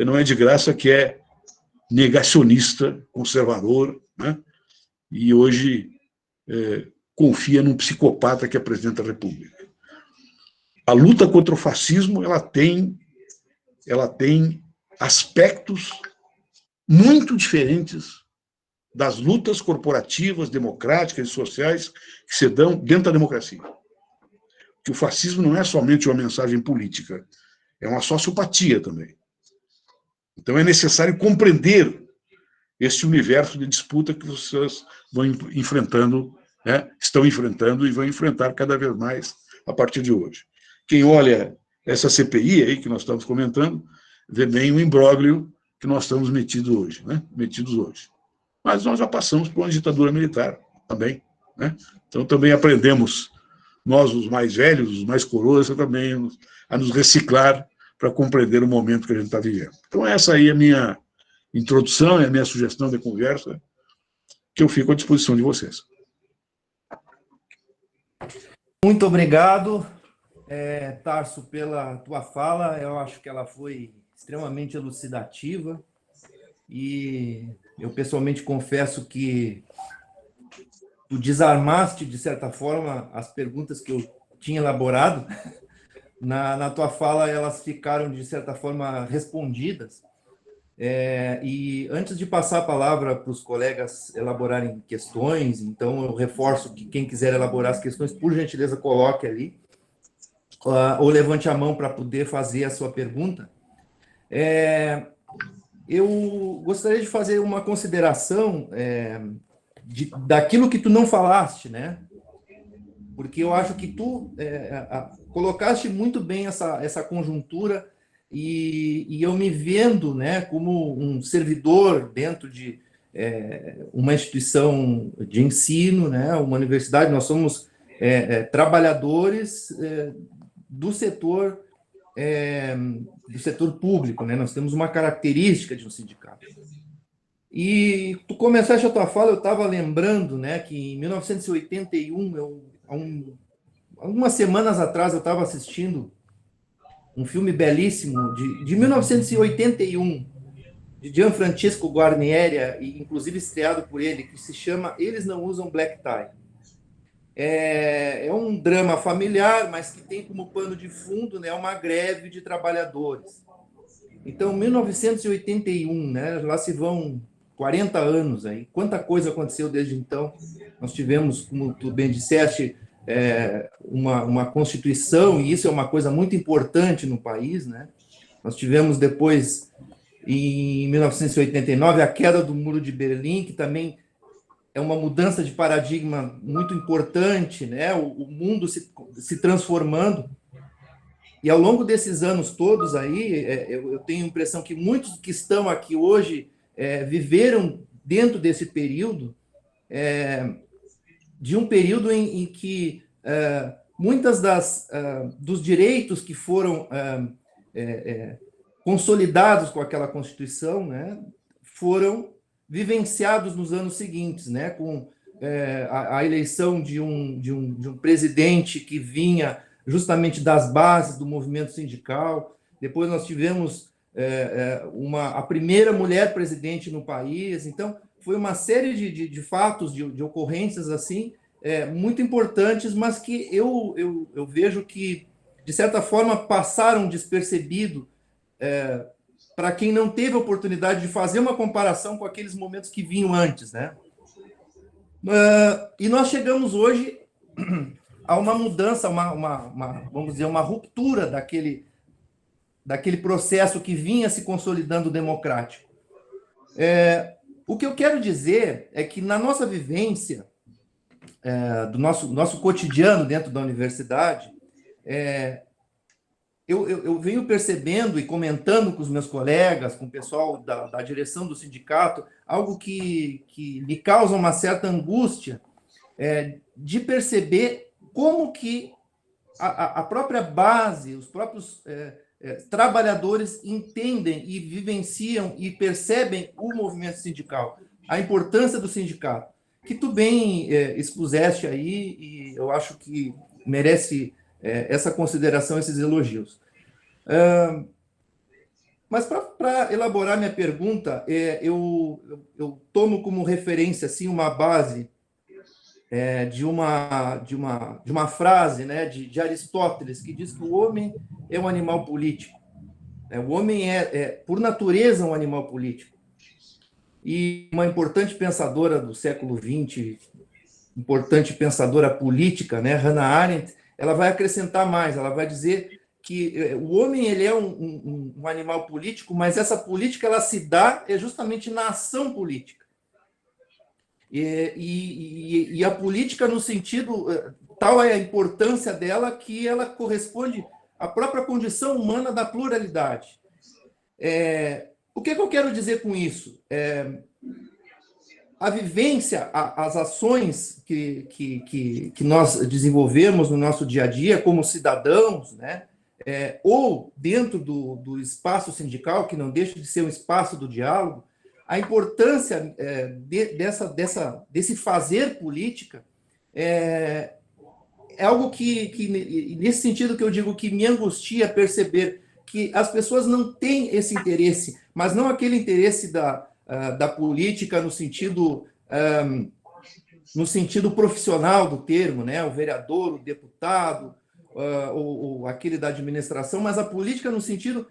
não é de graça que é negacionista, conservador, né, e hoje confia num psicopata que é presidente da República. A luta contra o fascismo ela tem aspectos muito diferentes das lutas corporativas, democráticas e sociais que se dão dentro da democracia. Que o fascismo não é somente uma mensagem política, é uma sociopatia também. Então é necessário compreender esse universo de disputa que vocês vão enfrentando, né? Estão enfrentando e vão enfrentar cada vez mais a partir de hoje. Quem olha essa CPI aí que nós estamos comentando, vê bem o imbróglio que nós estamos metidos hoje, né? Mas nós já passamos por uma ditadura militar também, né? Então também aprendemos, nós os mais velhos, os mais coroas, também a nos reciclar para compreender o momento que a gente está vivendo. Então essa aí é a minha introdução, é a minha sugestão de conversa, que eu fico à disposição de vocês. Muito obrigado, Tarso, pela tua fala. Eu acho que ela foi extremamente elucidativa e eu pessoalmente confesso que tu desarmaste, de certa forma, as perguntas que eu tinha elaborado. Na tua fala, elas ficaram, de certa forma, respondidas. E antes de passar a palavra para os colegas elaborarem questões, então eu reforço que quem quiser elaborar as questões, por gentileza, coloque ali, ou levante a mão para poder fazer a sua pergunta. Eu gostaria de fazer uma consideração daquilo que tu não falaste, né? Porque eu acho que tu colocaste muito bem essa conjuntura e eu me vendo, né, como um servidor dentro de uma instituição de ensino, né, uma universidade. Nós somos trabalhadores do setor público, né? Nós temos uma característica de um sindicato. E tu começaste a tua fala, eu estava lembrando, né, que em 1981, algumas semanas atrás, eu estava assistindo um filme belíssimo de 1981, de Gianfrancesco Guarnieri, e inclusive estreado por ele, que se chama Eles Não Usam Black Tie. É um drama familiar, mas que tem como pano de fundo, né, uma greve de trabalhadores. Então, 1981, né, lá se vão 40 anos aí. Quanta coisa aconteceu desde então. Nós tivemos, como tu bem disseste, uma Constituição, e isso é uma coisa muito importante no país, né? Nós tivemos depois, em 1989, a queda do Muro de Berlim, que também é uma mudança de paradigma muito importante, né? O mundo se transformando. E ao longo desses anos todos aí, eu tenho a impressão que muitos que estão aqui hoje viveram dentro desse período, de um período em que muitas dos direitos que foram consolidados com aquela Constituição, né, foram vivenciados nos anos seguintes, né, com a eleição de um presidente que vinha justamente das bases do movimento sindical. Depois nós tivemos a primeira mulher presidente no país. Então, foi uma série de fatos, de ocorrências assim, muito importantes, mas que eu vejo que, de certa forma, passaram despercebido para quem não teve a oportunidade de fazer uma comparação com aqueles momentos que vinham antes, né? E nós chegamos hoje a uma mudança, vamos dizer, uma ruptura daquele processo que vinha se consolidando democrático. O que eu quero dizer é que, na nossa vivência, do nosso cotidiano dentro da universidade, eu venho percebendo e comentando com os meus colegas, com o pessoal da direção do sindicato, algo que me causa uma certa angústia de perceber como que a própria base, os próprios trabalhadores entendem e vivenciam e percebem o movimento sindical, a importância do sindicato, que tu bem expuseste aí, e eu acho que merece essa consideração, esses elogios. Mas para elaborar minha pergunta, eu tomo como referência assim, uma base de uma frase, né, de Aristóteles, que diz que o homem é um animal político. O homem por natureza, um animal político. e uma importante pensadora do século XX, importante pensadora política, né, Hannah Arendt, ela vai acrescentar mais, ela vai dizer que o homem ele é um animal político, mas essa política ela se dá justamente na ação política. E a política no sentido, tal é a importância dela que ela corresponde à própria condição humana da pluralidade. O que eu quero dizer com isso? A vivência, as ações que nós desenvolvemos no nosso dia a dia como cidadãos, né? Ou dentro do espaço sindical, que não deixa de ser um espaço do diálogo, a importância desse fazer política é algo que, nesse sentido que eu digo que me angustia perceber que as pessoas não têm esse interesse, mas não aquele interesse da política no sentido profissional do termo, né? O vereador, o deputado, ou aquele da administração, mas a política no sentido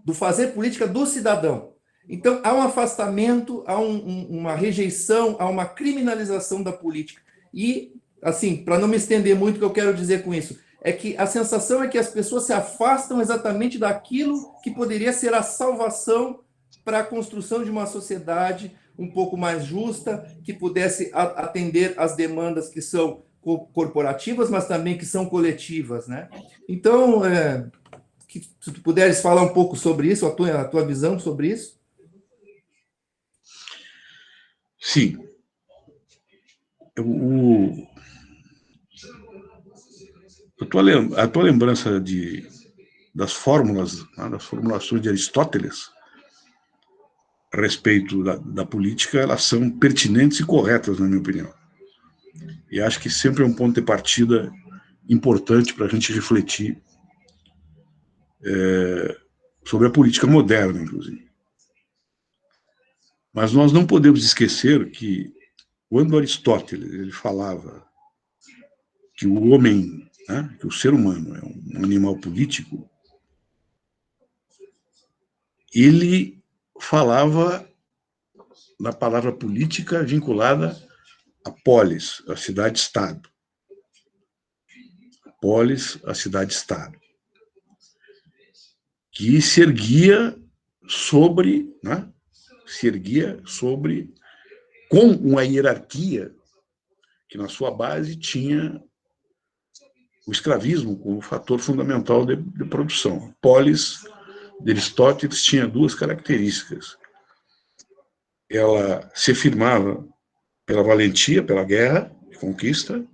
do fazer política do cidadão. Então, há um afastamento, há uma rejeição, há uma criminalização da política. E, assim, para não me estender muito, o que eu quero dizer com isso é que a sensação é que as pessoas se afastam exatamente daquilo que poderia ser a salvação para a construção de uma sociedade um pouco mais justa, que pudesse atender às demandas que são corporativas, mas também que são coletivas, né? Então, se tu puderes falar um pouco sobre isso, a tua visão sobre isso. Sim. A tua lembrança das fórmulas, né, das formulações de Aristóteles a respeito da política, elas são pertinentes e corretas, na minha opinião. E acho que sempre é um ponto de partida importante para a gente refletir sobre a política moderna, inclusive. Mas nós não podemos esquecer que, quando Aristóteles ele falava que o homem, né, que o ser humano é um animal político, ele falava da palavra política vinculada a polis, a cidade-estado. Polis, a cidade-estado. Que se erguia sobre, né, com uma hierarquia que, na sua base, tinha o escravismo como fator fundamental de produção. A polis de Aristóteles tinha duas características. Ela se firmava pela valentia, pela guerra de conquista,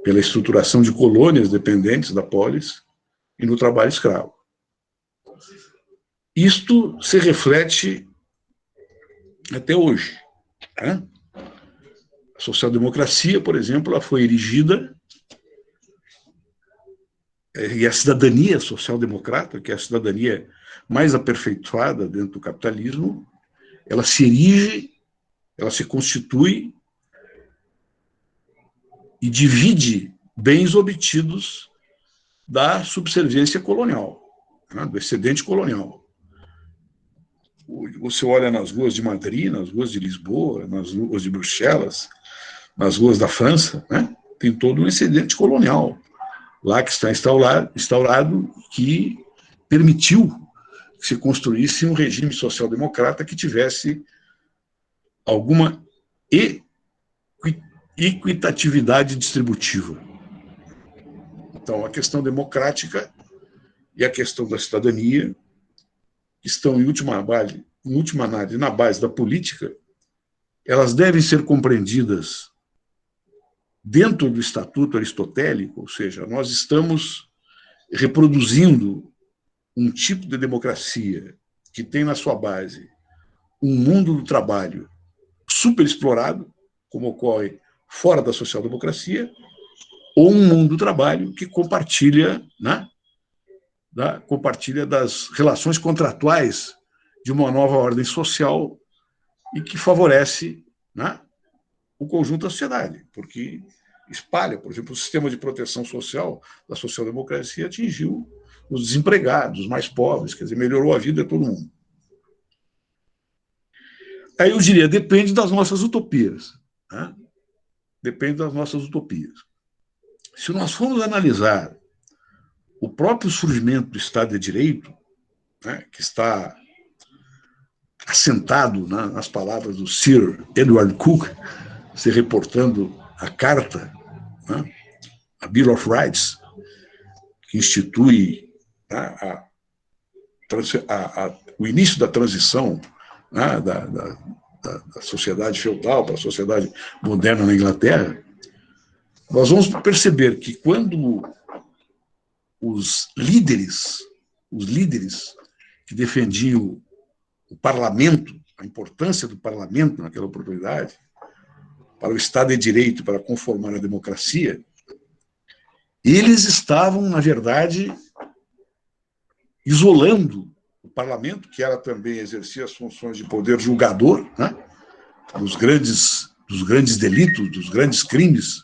pela estruturação de colônias dependentes da polis e no trabalho escravo. Isto se reflete até hoje. Né? A social-democracia, por exemplo, ela foi erigida, e a cidadania social-democrata, que é a cidadania mais aperfeiçoada dentro do capitalismo, ela se erige, ela se constitui e divide bens obtidos da subserviência colonial, né, do excedente colonial. Você olha nas ruas de Madrid, nas ruas de Lisboa, nas ruas de Bruxelas, nas ruas da França, né, tem todo um excedente colonial lá que está instaurado, que permitiu que se construísse um regime social-democrata que tivesse alguma equitatividade distributiva. Então, a questão democrática e a questão da cidadania estão, em última análise, na base da política. Elas devem ser compreendidas dentro do Estatuto Aristotélico, ou seja, nós estamos reproduzindo um tipo de democracia que tem na sua base um mundo do trabalho superexplorado, como ocorre fora da social-democracia, ou um mundo do trabalho que compartilha, né, compartilha das relações contratuais de uma nova ordem social e que favorece, né, o conjunto da sociedade, porque espalha, por exemplo, o sistema de proteção social da social-democracia atingiu os desempregados, os mais pobres, quer dizer, melhorou a vida de todo mundo. Aí eu diria, depende das nossas utopias. Né? Depende das nossas utopias. Se nós formos analisar o próprio surgimento do Estado de Direito, né, que está assentado, né, nas palavras do Sir Edward Coke, se reportando a carta, né, a Bill of Rights, que institui, né, o início da transição, né, da sociedade feudal para a sociedade moderna na Inglaterra, nós vamos perceber que quando os líderes que defendiam o parlamento, a importância do parlamento naquela oportunidade, para o Estado de Direito, para conformar a democracia, eles estavam, na verdade, isolando o parlamento, que era também exercia as funções de poder julgador, né, dos grandes delitos, dos grandes crimes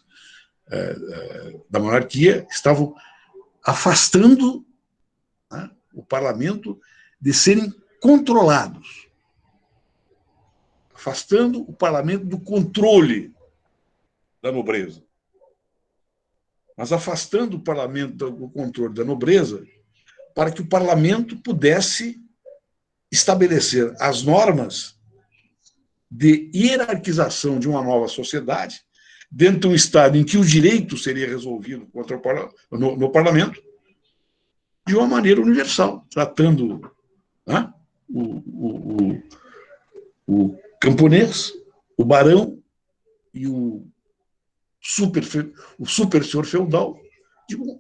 da monarquia, estavam afastando, né, o parlamento de serem controlados, afastando o parlamento do controle da nobreza, mas afastando o parlamento do controle da nobreza para que o parlamento pudesse estabelecer as normas de hierarquização de uma nova sociedade dentro de um Estado em que o direito seria resolvido no parlamento de uma maneira universal, tratando, né, o camponês, o barão e o super senhor feudal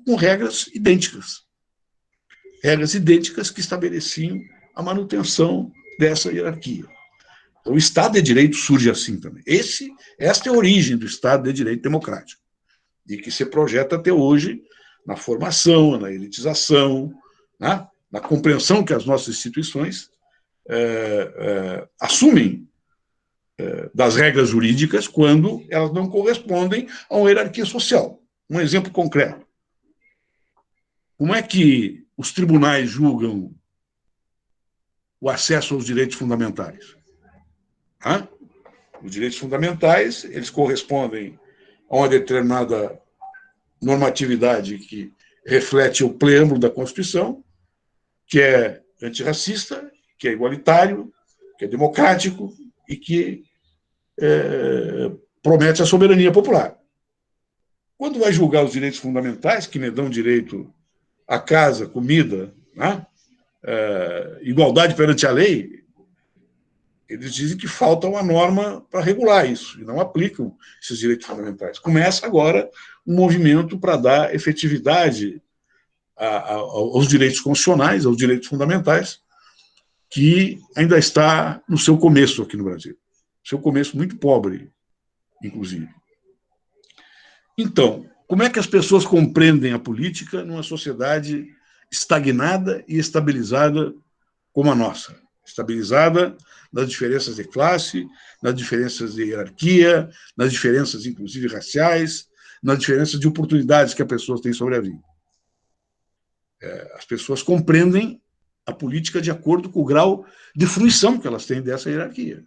com regras idênticas que estabeleciam a manutenção dessa hierarquia. Então, o Estado de Direito surge assim também. Esta é a origem do Estado de Direito democrático, e que se projeta até hoje na formação, na elitização, né, na compreensão que as nossas instituições assumem das regras jurídicas quando elas não correspondem a uma hierarquia social. Um exemplo concreto. Como é que os tribunais julgam o acesso aos direitos fundamentais? Os direitos fundamentais, eles correspondem a uma determinada normatividade que reflete o preâmbulo da Constituição, que é antirracista, que é igualitário, que é democrático e que promete a soberania popular. Quando vai julgar os direitos fundamentais, que me dão direito à casa, comida, né, igualdade perante a lei, eles dizem que falta uma norma para regular isso, e não aplicam esses direitos fundamentais. Começa agora um movimento para dar efetividade aos direitos constitucionais, aos direitos fundamentais, que ainda está no seu começo aqui no Brasil. Seu começo muito pobre, inclusive. Então, como é que as pessoas compreendem a política numa sociedade estagnada e estabilizada como a nossa? Estabilizada nas diferenças de classe, nas diferenças de hierarquia, nas diferenças, inclusive, raciais, nas diferenças de oportunidades que as pessoas têm sobre a vida. As pessoas compreendem a política de acordo com o grau de fruição que elas têm dessa hierarquia.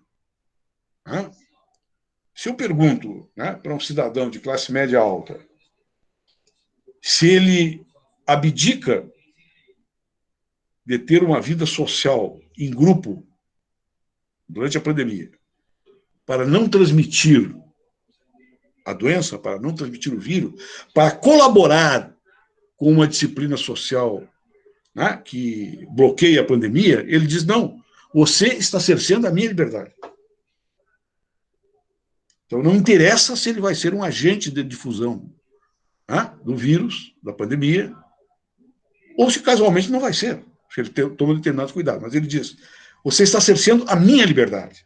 Se eu pergunto, né, para um cidadão de classe média alta se ele abdica de ter uma vida social em grupo durante a pandemia para não transmitir a doença, para não transmitir o vírus, para colaborar com uma disciplina social, né, que bloqueia a pandemia, ele diz, não, você está cerceando a minha liberdade. Então, não interessa se ele vai ser um agente de difusão, né, do vírus, da pandemia, ou se casualmente não vai ser, se ele toma determinados cuidados. Mas ele diz, você está cerceando a minha liberdade.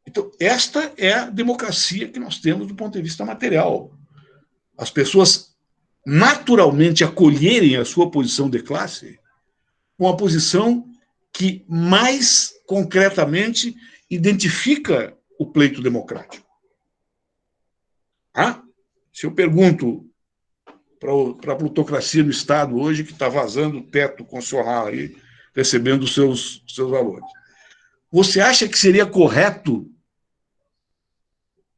Então, esta é a democracia que nós temos do ponto de vista material. As pessoas naturalmente acolherem a sua posição de classe com a posição que mais concretamente identifica o pleito democrático. Se eu pergunto para a plutocracia do Estado hoje, que está vazando o teto constitucional aí, recebendo os seus valores, Você acha que seria correto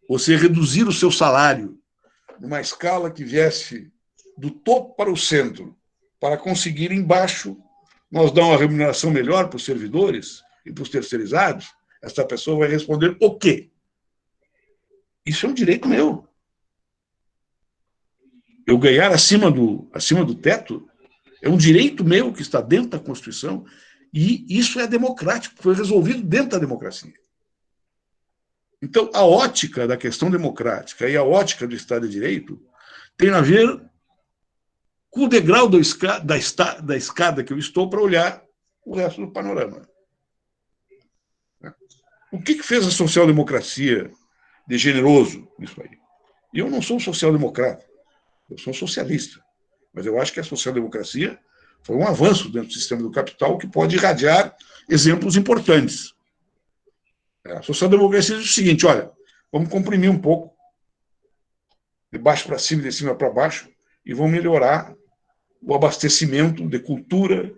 você reduzir o seu salário numa escala que viesse do topo para o centro, para conseguir embaixo nós dar uma remuneração melhor para os servidores e para os terceirizados? Essa pessoa vai responder o quê? Isso é um direito meu. Eu ganhar acima do teto é um direito meu que está dentro da Constituição, e isso é democrático, foi resolvido dentro da democracia. Então, a ótica da questão democrática e a ótica do Estado de Direito tem a ver com o degrau da escada que eu estou para olhar o resto do panorama. O que fez a social-democracia de generoso nisso aí? E eu não sou um social-democrata, eu sou um socialista, mas eu acho que a social-democracia foi um avanço dentro do sistema do capital que pode irradiar exemplos importantes. A social-democracia diz o seguinte: olha, vamos comprimir um pouco, de baixo para cima e de cima para baixo, e vamos melhorar o abastecimento de cultura,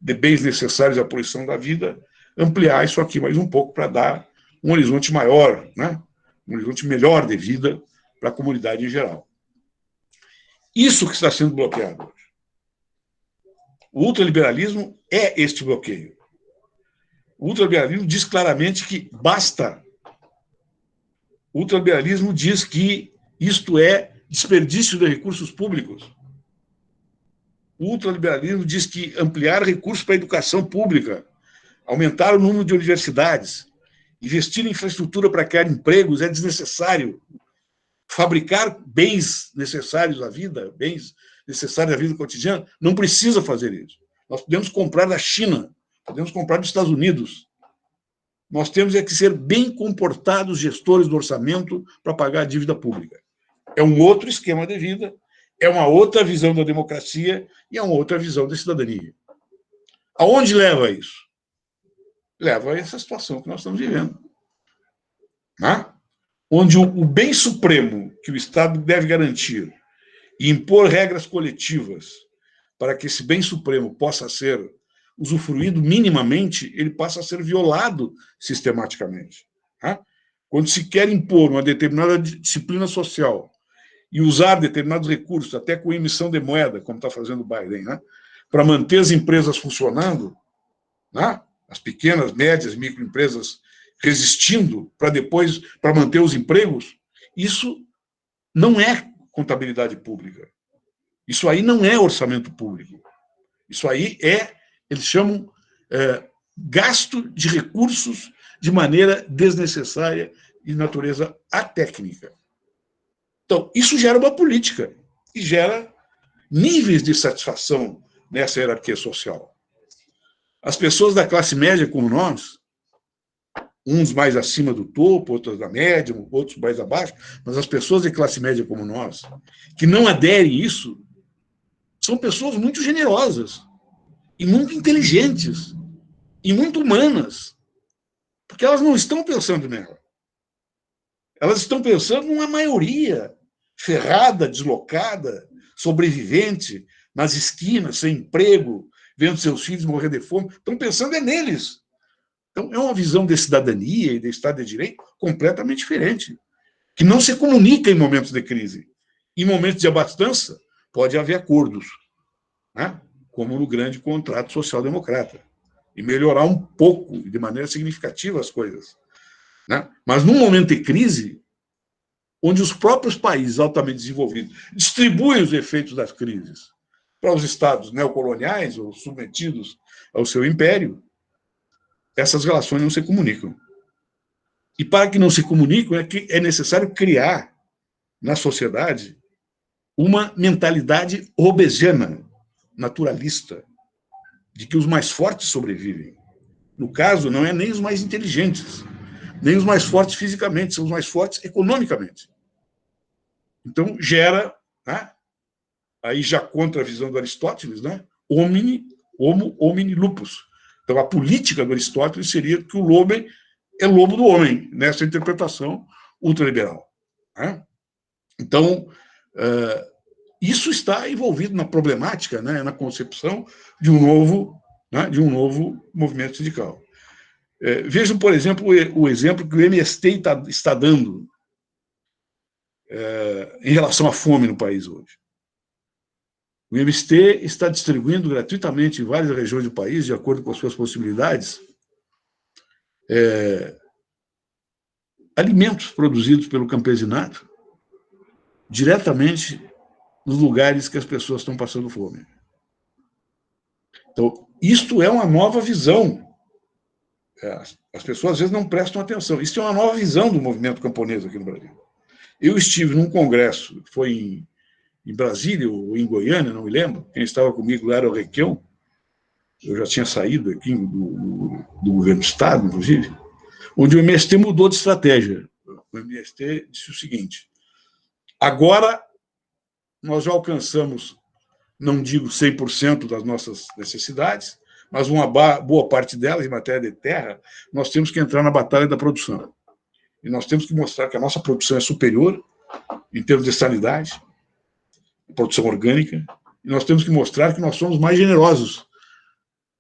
de bens necessários à poluição da vida, ampliar isso aqui mais um pouco para dar um horizonte maior, né? Um horizonte melhor de vida para a comunidade em geral. Isso que está sendo bloqueado hoje. O ultraliberalismo é este bloqueio. O ultraliberalismo diz claramente que basta. O ultraliberalismo diz que isto é desperdício de recursos públicos. O ultraliberalismo diz que ampliar recursos para a educação pública, aumentar o número de universidades, investir em infraestrutura para criar empregos é desnecessário. Fabricar bens necessários à vida, bens necessários à vida cotidiana, não precisa fazer isso. Nós podemos comprar da China, podemos comprar dos Estados Unidos. Nós temos que ser bem comportados gestores do orçamento para pagar a dívida pública. É um outro esquema de vida, é uma outra visão da democracia e é uma outra visão da cidadania. Aonde leva isso? Leva a essa situação que nós estamos vivendo. Né? Onde o bem supremo que o Estado deve garantir e impor regras coletivas para que esse bem supremo possa ser usufruído minimamente, ele passa a ser violado sistematicamente. Né? Quando se quer impor uma determinada disciplina social e usar determinados recursos, até com emissão de moeda, como está fazendo o Biden, né? Para manter as empresas funcionando, né? As pequenas, médias, microempresas resistindo para manter os empregos, isso não é contabilidade pública. Isso aí não é orçamento público. Isso aí eles chamam gasto de recursos de maneira desnecessária e de natureza atécnica. Então, isso gera uma política e gera níveis de satisfação nessa hierarquia social. As pessoas da classe média como nós, uns mais acima do topo, outros da média, outros mais abaixo, mas as pessoas de classe média como nós, que não aderem a isso, são pessoas muito generosas e muito inteligentes e muito humanas, porque elas não estão pensando nela. Elas estão pensando numa maioria ferrada, deslocada, sobrevivente, nas esquinas, sem emprego, vendo seus filhos morrer de fome. Estão pensando neles. Então, é uma visão de cidadania e de Estado de Direito completamente diferente, que não se comunica em momentos de crise. Em momentos de abastança, pode haver acordos, né? Como no grande contrato social-democrata, e melhorar um pouco, de maneira significativa, as coisas. Né? Mas, num momento de crise, onde os próprios países altamente desenvolvidos distribuem os efeitos das crises para os estados neocoloniais ou submetidos ao seu império, essas relações não se comunicam. E para que não se comuniquem, é necessário criar na sociedade uma mentalidade hobbesiana, naturalista, de que os mais fortes sobrevivem. No caso, não é nem os mais inteligentes, nem os mais fortes fisicamente, são os mais fortes economicamente. Então, gera, né, aí já contra a visão do Aristóteles, né, homo homini lupus. Então, a política do Aristóteles seria que o homem é lobo do homem, nessa interpretação ultraliberal. Né? Então, isso está envolvido na problemática, né, na concepção de um novo movimento sindical. Vejam, por exemplo, o exemplo que o MST está dando em relação à fome no país hoje. O MST está distribuindo gratuitamente em várias regiões do país, de acordo com as suas possibilidades, alimentos produzidos pelo campesinato diretamente nos lugares que as pessoas estão passando fome. Então, isto é uma nova visão. As pessoas, às vezes, não prestam atenção. Isso é uma nova visão do movimento camponês aqui no Brasil. Eu estive num congresso, que foi em Brasília ou em Goiânia, não me lembro. Quem estava comigo lá era o Requião. Eu já tinha saído aqui do governo do Estado, inclusive, onde o MST mudou de estratégia. O MST disse o seguinte: agora nós já alcançamos, não digo 100% das nossas necessidades, mas uma boa parte delas, em matéria de terra, nós temos que entrar na batalha da produção. E nós temos que mostrar que a nossa produção é superior em termos de sanidade, produção orgânica, e nós temos que mostrar que nós somos mais generosos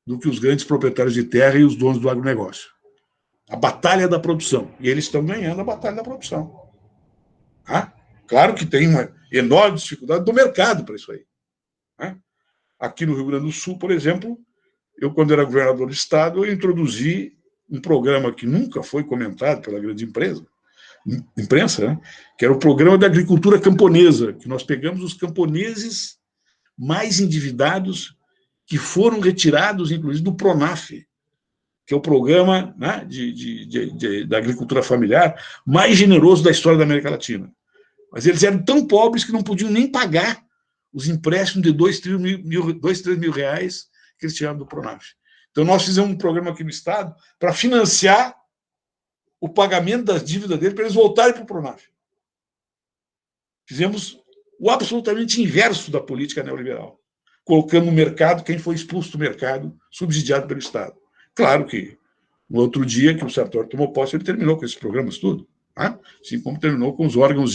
do que os grandes proprietários de terra e os donos do agronegócio. A batalha da produção. E eles estão ganhando a batalha da produção. Claro que tem uma enorme dificuldade do mercado para isso aí. Aqui no Rio Grande do Sul, por exemplo, eu, quando era governador do Estado, eu introduzi um programa que nunca foi comentado pela grande imprensa, que era o Programa da Agricultura Camponesa, que nós pegamos os camponeses mais endividados que foram retirados, inclusive, do PRONAF, que é o programa da agricultura familiar mais generoso da história da América Latina. Mas eles eram tão pobres que não podiam nem pagar os empréstimos de 2, 3 mil reais que eles tiraram do PRONAF. Então, nós fizemos um programa aqui no Estado para financiar o pagamento das dívidas deles para eles voltarem para o PRONAF. Fizemos o absolutamente inverso da política neoliberal, colocando no mercado quem foi expulso do mercado, subsidiado pelo Estado. Claro que, no outro dia que o Sartori tomou posse, ele terminou com esses programas tudo, assim como terminou com os órgãos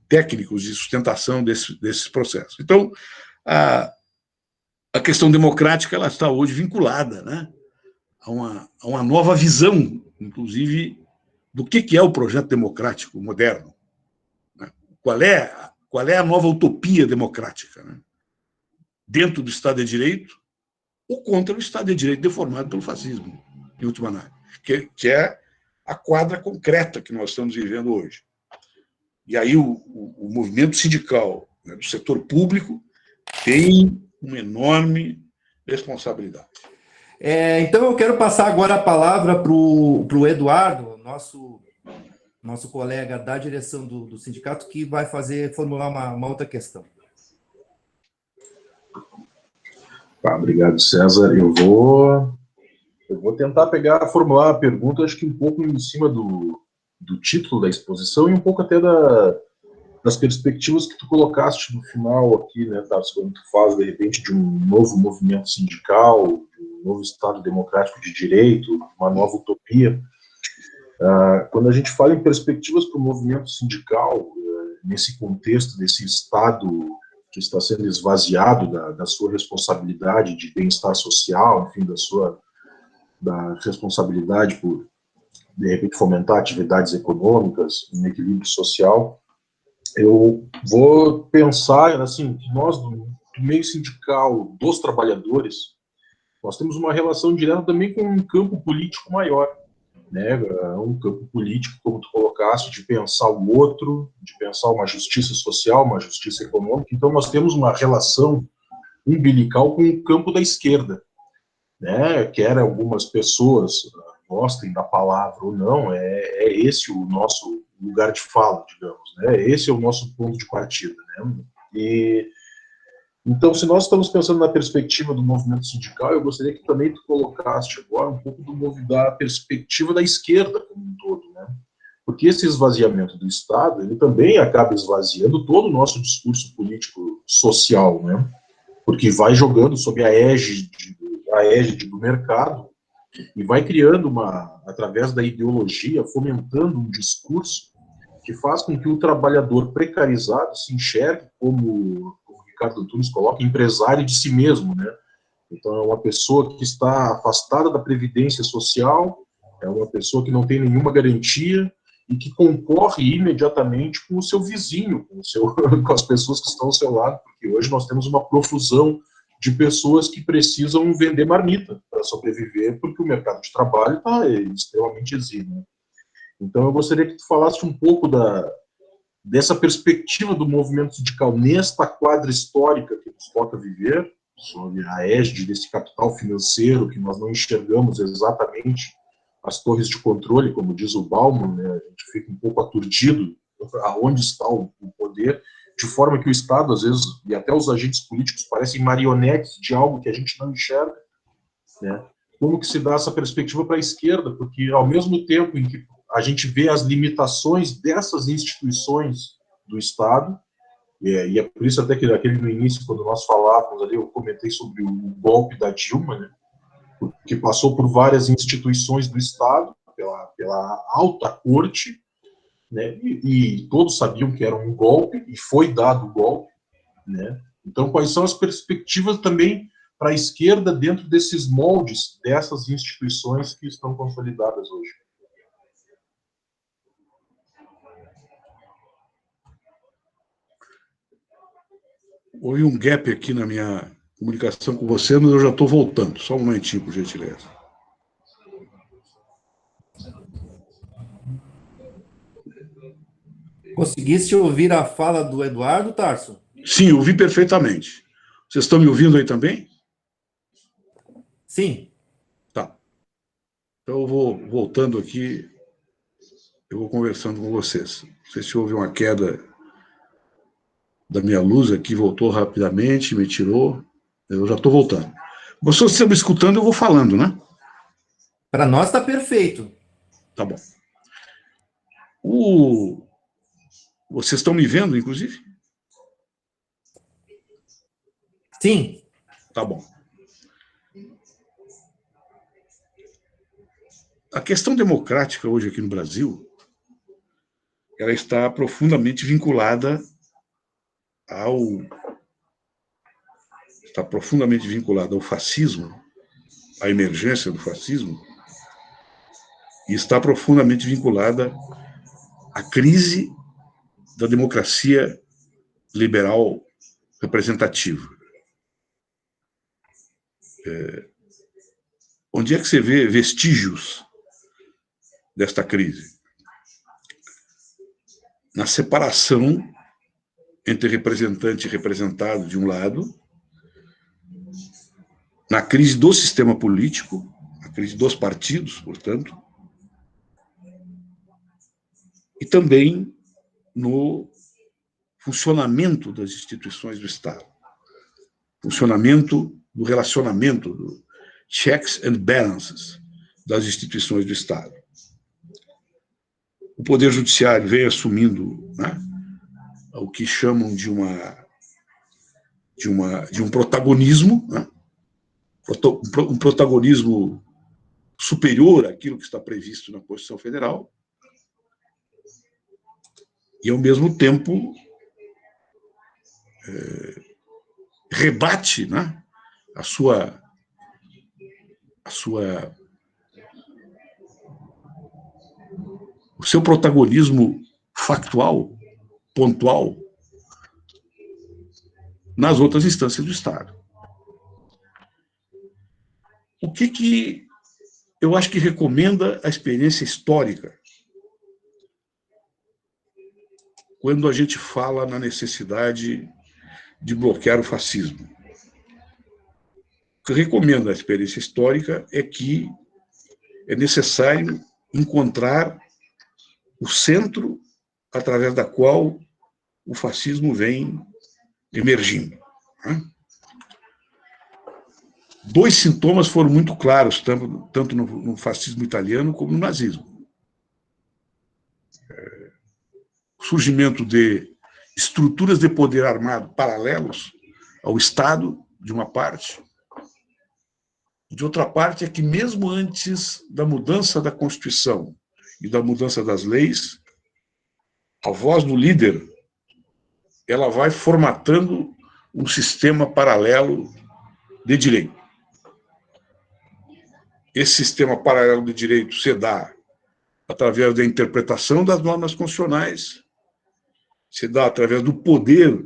técnicos de sustentação desses processos. Então, a questão democrática ela está hoje vinculada a uma nova visão, inclusive, do que é o projeto democrático moderno. Qual é a nova utopia democrática? Dentro do Estado de Direito ou contra o Estado de Direito deformado pelo fascismo, em última análise, que é a quadra concreta que nós estamos vivendo hoje. E aí o movimento sindical do setor público tem uma enorme responsabilidade. Então, eu quero passar agora a palavra para o Eduardo, nosso colega da direção do sindicato, que vai formular uma outra questão. Obrigado, César. Eu vou tentar formular a pergunta, acho que um pouco em cima do título da exposição e um pouco até das perspectivas que tu colocaste no final aqui, Tarso, quando tu faz, de repente, de um novo movimento sindical, de um novo Estado democrático de direito, uma nova utopia. Quando a gente fala em perspectivas para o movimento sindical, nesse contexto desse Estado que está sendo esvaziado da sua responsabilidade de bem-estar social, enfim, da responsabilidade por, de repente, fomentar atividades econômicas, um equilíbrio social, eu vou pensar, assim, que nós, do meio sindical, dos trabalhadores, nós temos uma relação direta também com um campo político maior, um campo político, como tu colocaste, de pensar o outro, de pensar uma justiça social, uma justiça econômica. Então, nós temos uma relação umbilical com o campo da esquerda, quer algumas pessoas gostem da palavra ou não, é esse o nosso lugar de fala, digamos, esse é o nosso ponto de partida, E então, se nós estamos pensando na perspectiva do movimento sindical, eu gostaria que também tu colocaste agora um pouco da perspectiva da esquerda como um todo, porque esse esvaziamento do Estado, ele também acaba esvaziando todo o nosso discurso político social, porque vai jogando sob a égide do mercado e vai criando através da ideologia, fomentando um discurso que faz com que o trabalhador precarizado se enxergue como o Ricardo Antunes coloca, empresário de si mesmo, Então, é uma pessoa que está afastada da previdência social É uma pessoa que não tem nenhuma garantia e que concorre imediatamente com o seu vizinho, com as pessoas que estão ao seu lado, porque hoje nós temos uma profusão de pessoas que precisam vender marmita para sobreviver, porque o mercado de trabalho está extremamente exíguo. Então, eu gostaria que tu falasse um pouco dessa perspectiva do movimento sindical nesta quadra histórica que nos toca viver, sobre a égide desse capital financeiro que nós não enxergamos exatamente as torres de controle, como diz o Bauman, né? A gente fica um pouco aturdido aonde está o poder, de forma que o Estado, às vezes, e até os agentes políticos parecem marionetes de algo que a gente não enxerga, né? Como que se dá essa perspectiva para a esquerda? Porque, ao mesmo tempo em que a gente vê as limitações dessas instituições do Estado, e é por isso até que aquele no início, quando nós falávamos ali, eu comentei sobre o golpe da Dilma, né, que passou por várias instituições do Estado, pela alta corte, né, e todos sabiam que era um golpe, e foi dado o golpe, né? Então, quais são as perspectivas também para a esquerda dentro desses moldes dessas instituições que estão consolidadas hoje? Houve um gap aqui na minha comunicação com você, mas eu já estou voltando. Só um momentinho, por gentileza. Conseguiste ouvir a fala do Eduardo, Tarso? Sim, ouvi perfeitamente. Vocês estão me ouvindo aí também? Sim. Tá. Então, eu vou voltando aqui, eu vou conversando com vocês. Não sei se houve uma queda da minha luz aqui, voltou rapidamente, me tirou. Eu já estou voltando. Vocês estão me escutando, eu vou falando, né? Para nós está perfeito. Tá bom. Vocês estão me vendo, inclusive? Sim. Tá bom. A questão democrática hoje aqui no Brasil, ela está profundamente vinculada ao fascismo, à emergência do fascismo, e está profundamente vinculada à crise da democracia liberal representativa. Onde é que você vê vestígios desta crise? Na separação entre representante e representado, de um lado, na crise do sistema político, a crise dos partidos, portanto, e também no funcionamento das instituições do Estado, funcionamento do relacionamento, do checks and balances das instituições do Estado. O Poder Judiciário vem assumindo, né, o que chamam de um protagonismo, né, um protagonismo superior àquilo que está previsto na Constituição Federal, e, ao mesmo tempo, rebate, né, o seu protagonismo factual, pontual, nas outras instâncias do Estado. O que eu acho que recomenda a experiência histórica quando a gente fala na necessidade de bloquear o fascismo? O que recomenda a experiência histórica é que é necessário encontrar o centro através da qual o fascismo vem emergindo, né? Dois sintomas foram muito claros, tanto no fascismo italiano como no nazismo. O surgimento de estruturas de poder armado paralelos ao Estado, de uma parte. De outra parte, é que mesmo antes da mudança da Constituição e da mudança das leis, a voz do líder, ela vai formatando um sistema paralelo de direito. esse sistema paralelo de direito se dá através da interpretação das normas constitucionais, se dá através do poder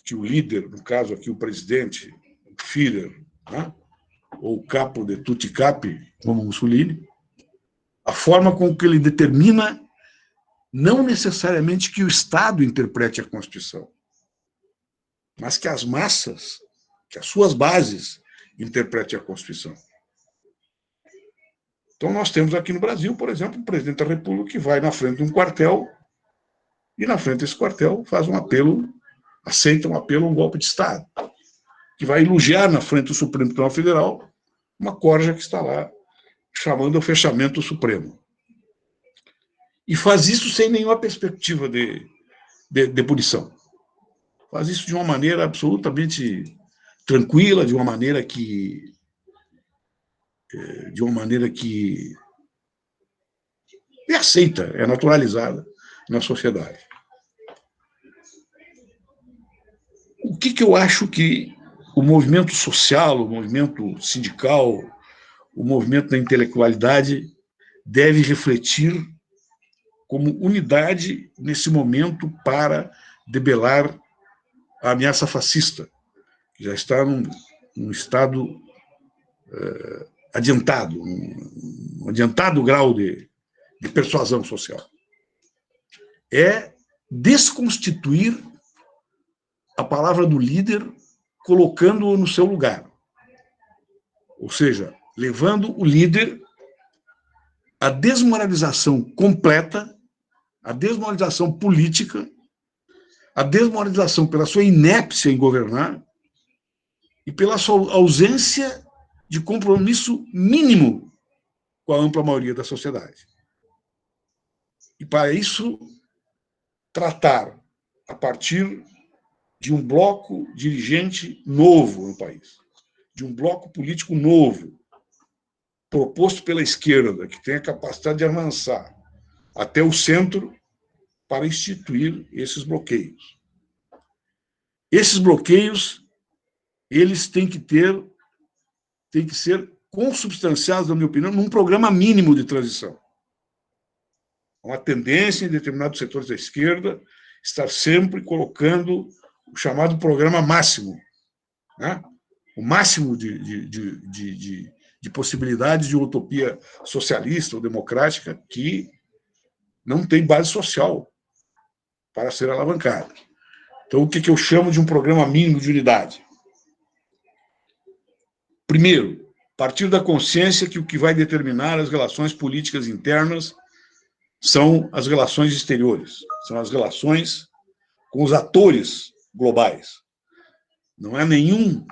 que o líder, no caso aqui o presidente, o Führer, né, ou o capo de tutti capi, como Mussolini, a forma com que ele determina não necessariamente que o Estado interprete a Constituição, mas que as massas, que as suas bases interpretem a Constituição. Então, nós temos aqui no Brasil, por exemplo, o presidente da República que vai na frente de um quartel e, na frente desse quartel, faz um apelo, aceita um apelo a um golpe de Estado, que vai elogiar na frente do Supremo Tribunal Federal uma corja que está lá chamando ao fechamento do Supremo. E faz isso sem nenhuma perspectiva de punição. Faz isso de uma maneira absolutamente tranquila, de uma maneira que é aceita, é naturalizada na sociedade. O que eu acho que o movimento social, o movimento sindical, o movimento da intelectualidade deve refletir como unidade nesse momento para debelar a ameaça fascista, que já está num estado adiantado, um adiantado grau de persuasão social. É desconstituir a palavra do líder, colocando-o no seu lugar. Ou seja, levando o líder à desmoralização completa, à desmoralização política, à desmoralização pela sua inépcia em governar e pela sua ausência de compromisso mínimo com a ampla maioria da sociedade. E, para isso, tratar a partir de um bloco dirigente novo no país, de um bloco político novo, proposto pela esquerda, que tem a capacidade de avançar até o centro para instituir esses bloqueios. Esses bloqueios, eles têm que ser consubstanciados, na minha opinião, num programa mínimo de transição. Uma tendência em determinados setores da esquerda estar sempre colocando o chamado programa máximo, né? O máximo de possibilidades de utopia socialista ou democrática que não tem base social para ser alavancada. Então, o que eu chamo de um programa mínimo de unidade? Primeiro, partir da consciência que o que vai determinar as relações políticas internas são as relações exteriores, são as relações com os atores globais. Não há nenhum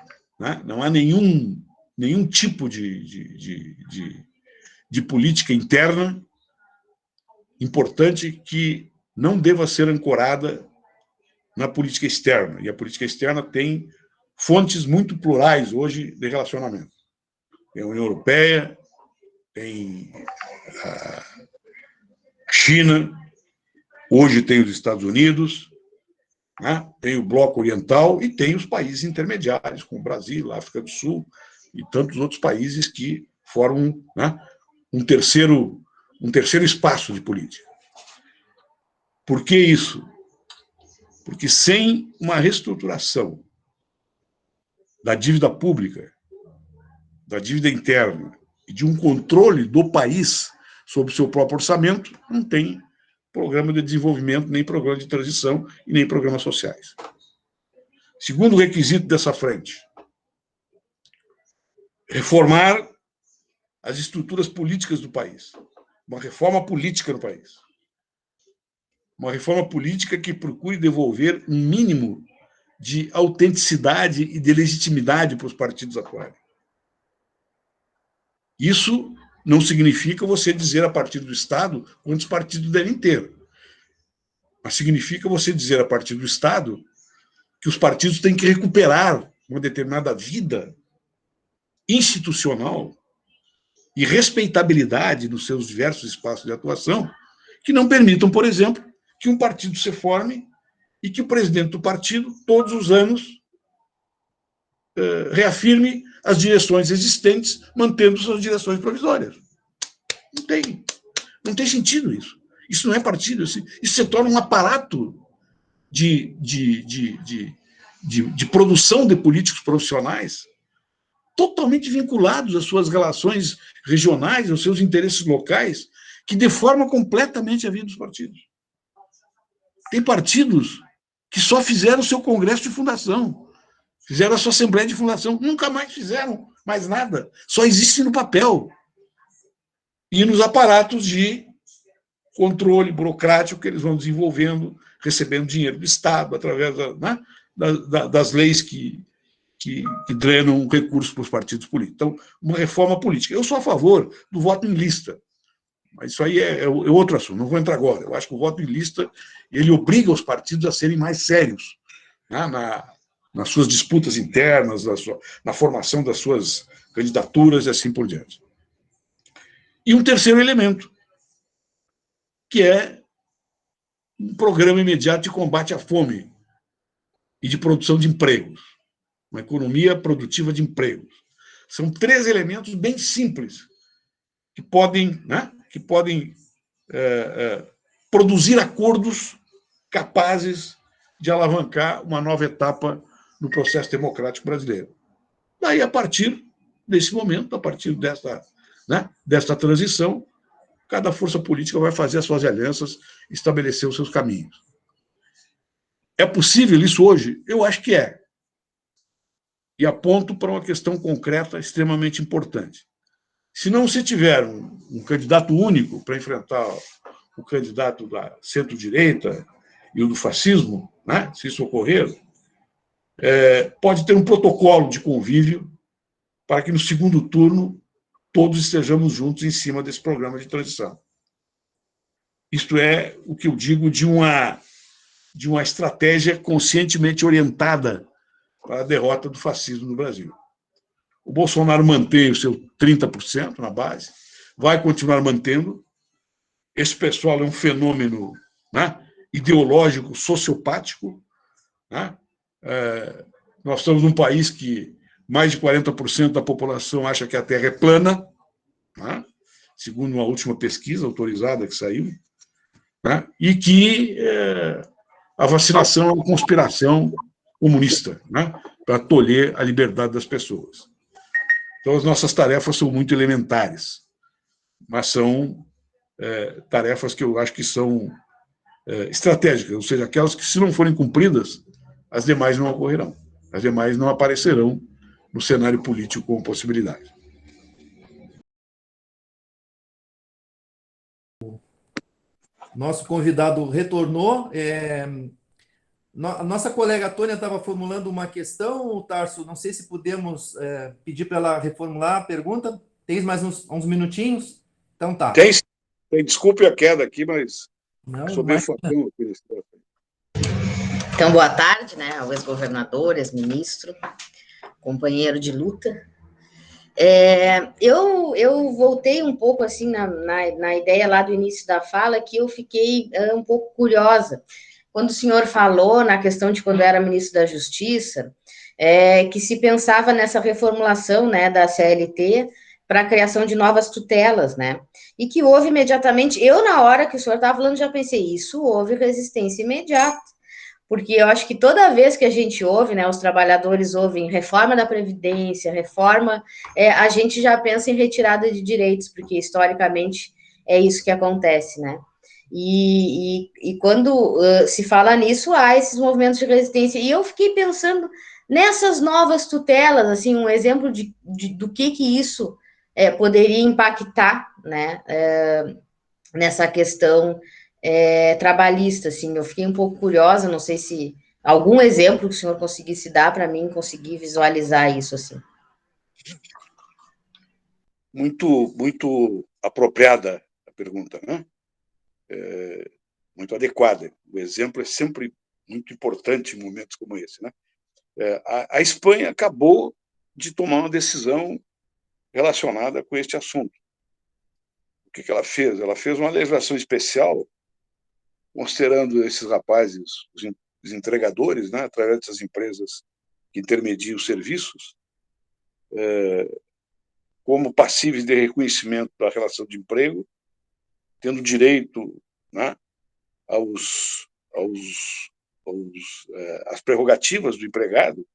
tipo de política interna importante que não deva ser ancorada na política externa. E a política externa tem fontes muito plurais hoje de relacionamento. Tem a União Europeia, tem a China, hoje tem os Estados Unidos, né? Tem o Bloco Oriental e tem os países intermediários, como o Brasil, a África do Sul e tantos outros países que formam, né, um terceiro espaço de política. Por que isso? Porque sem uma reestruturação da dívida pública, da dívida interna e de um controle do país sobre o seu próprio orçamento, não tem programa de desenvolvimento, nem programa de transição e nem programas sociais. Segundo requisito dessa frente, reformar as estruturas políticas do país. Uma reforma política no país. Uma reforma política que procure devolver um mínimo de autenticidade e de legitimidade para os partidos atuarem. Isso não significa você dizer a partir do Estado quantos partidos devem ter. Mas significa você dizer a partir do Estado que os partidos têm que recuperar uma determinada vida institucional e respeitabilidade nos seus diversos espaços de atuação que não permitam, por exemplo, que um partido se forme e que o presidente do partido, todos os anos, reafirme as direções existentes, mantendo suas direções provisórias. Não tem sentido isso. Isso não é partido. Isso se torna um aparato de produção de políticos profissionais totalmente vinculados às suas relações regionais, aos seus interesses locais, que deformam completamente a vida dos partidos. Tem partidos que só fizeram o seu congresso de fundação, fizeram a sua assembleia de fundação, nunca mais fizeram mais nada, só existe no papel e nos aparatos de controle burocrático que eles vão desenvolvendo, recebendo dinheiro do Estado, através das leis que drenam recursos para os partidos políticos. Então, uma reforma política. Eu sou a favor do voto em lista, mas isso aí é outro assunto, não vou entrar agora. Eu acho que o voto em lista ele obriga os partidos a serem mais sérios, né, nas suas disputas internas, na formação das suas candidaturas e assim por diante. E um terceiro elemento, que é um programa imediato de combate à fome e de produção de empregos, uma economia produtiva de empregos. São 3 elementos bem simples que podem produzir acordos capazes de alavancar uma nova etapa no processo democrático brasileiro. Daí, a partir desse momento, a partir desta transição, cada força política vai fazer as suas alianças, estabelecer os seus caminhos. É possível isso hoje? Eu acho que é. E aponto para uma questão concreta extremamente importante. Se não se tiver um candidato único para enfrentar o candidato da centro-direita e o do fascismo, né, se isso ocorrer, pode ter um protocolo de convívio para que no segundo turno todos estejamos juntos em cima desse programa de transição. Isto é o que eu digo de uma estratégia conscientemente orientada para a derrota do fascismo no Brasil. O Bolsonaro mantém o seu 30% na base, vai continuar mantendo. Esse pessoal é um fenômeno, né, ideológico, sociopático. Né? Nós estamos num país que mais de 40% da população acha que a Terra é plana, né, segundo uma última pesquisa autorizada que saiu, né, e que a vacinação é uma conspiração comunista, né, para tolher a liberdade das pessoas. Então, as nossas tarefas são muito elementares, mas são tarefas que eu acho que são estratégicas, ou seja, aquelas que, se não forem cumpridas, as demais não ocorrerão, as demais não aparecerão no cenário político como possibilidade. Nosso convidado retornou. A nossa colega Tônia estava formulando uma questão, Tarso, não sei se podemos pedir para ela reformular a pergunta. Tens mais uns minutinhos? Então tá. Tem, desculpe a queda aqui, mas não, sou bem focado. Então, boa tarde, né, ao ex-governador, ex-ministro, companheiro de luta. Eu voltei um pouco assim na ideia lá do início da fala, que eu fiquei um pouco curiosa. Quando o senhor falou na questão de quando era ministro da Justiça, que se pensava nessa reformulação, né, da CLT para a criação de novas tutelas, né, e que houve imediatamente, eu na hora que o senhor estava falando já pensei, isso houve resistência imediata, porque eu acho que toda vez que a gente ouve, né, os trabalhadores ouvem reforma da Previdência, reforma, a gente já pensa em retirada de direitos, porque historicamente é isso que acontece, né? E quando se fala nisso, há esses movimentos de resistência. E eu fiquei pensando nessas novas tutelas, assim, um exemplo do que isso poderia impactar, né, nessa questão trabalhista, assim. Eu fiquei um pouco curiosa, não sei se algum exemplo que o senhor conseguisse dar para mim, conseguir visualizar isso, assim. Muito apropriada a pergunta, né? Muito adequada. O exemplo é sempre muito importante em momentos como esse, né? A Espanha acabou de tomar uma decisão relacionada com este assunto. O que ela fez? Ela fez uma legislação especial considerando esses rapazes, os entregadores, né, através dessas empresas que intermedia os serviços, como passíveis de reconhecimento da relação de emprego, tendo direito, né, às prerrogativas do empregado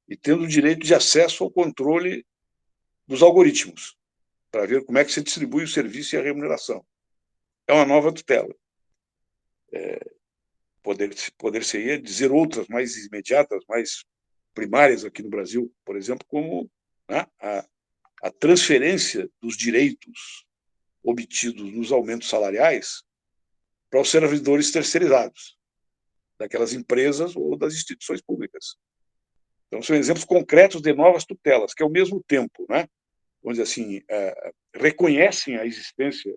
e tendo direito de acesso ao controle dos algoritmos, para ver como é que se distribui o serviço e a remuneração. É uma nova tutela. Poder-se-ia dizer outras mais imediatas, mais primárias aqui no Brasil, por exemplo, como, né, a transferência dos direitos obtidos nos aumentos salariais para os servidores terceirizados, daquelas empresas ou das instituições públicas. Então, são exemplos concretos de novas tutelas, que, ao mesmo tempo, né, vamos dizer assim, reconhecem a existência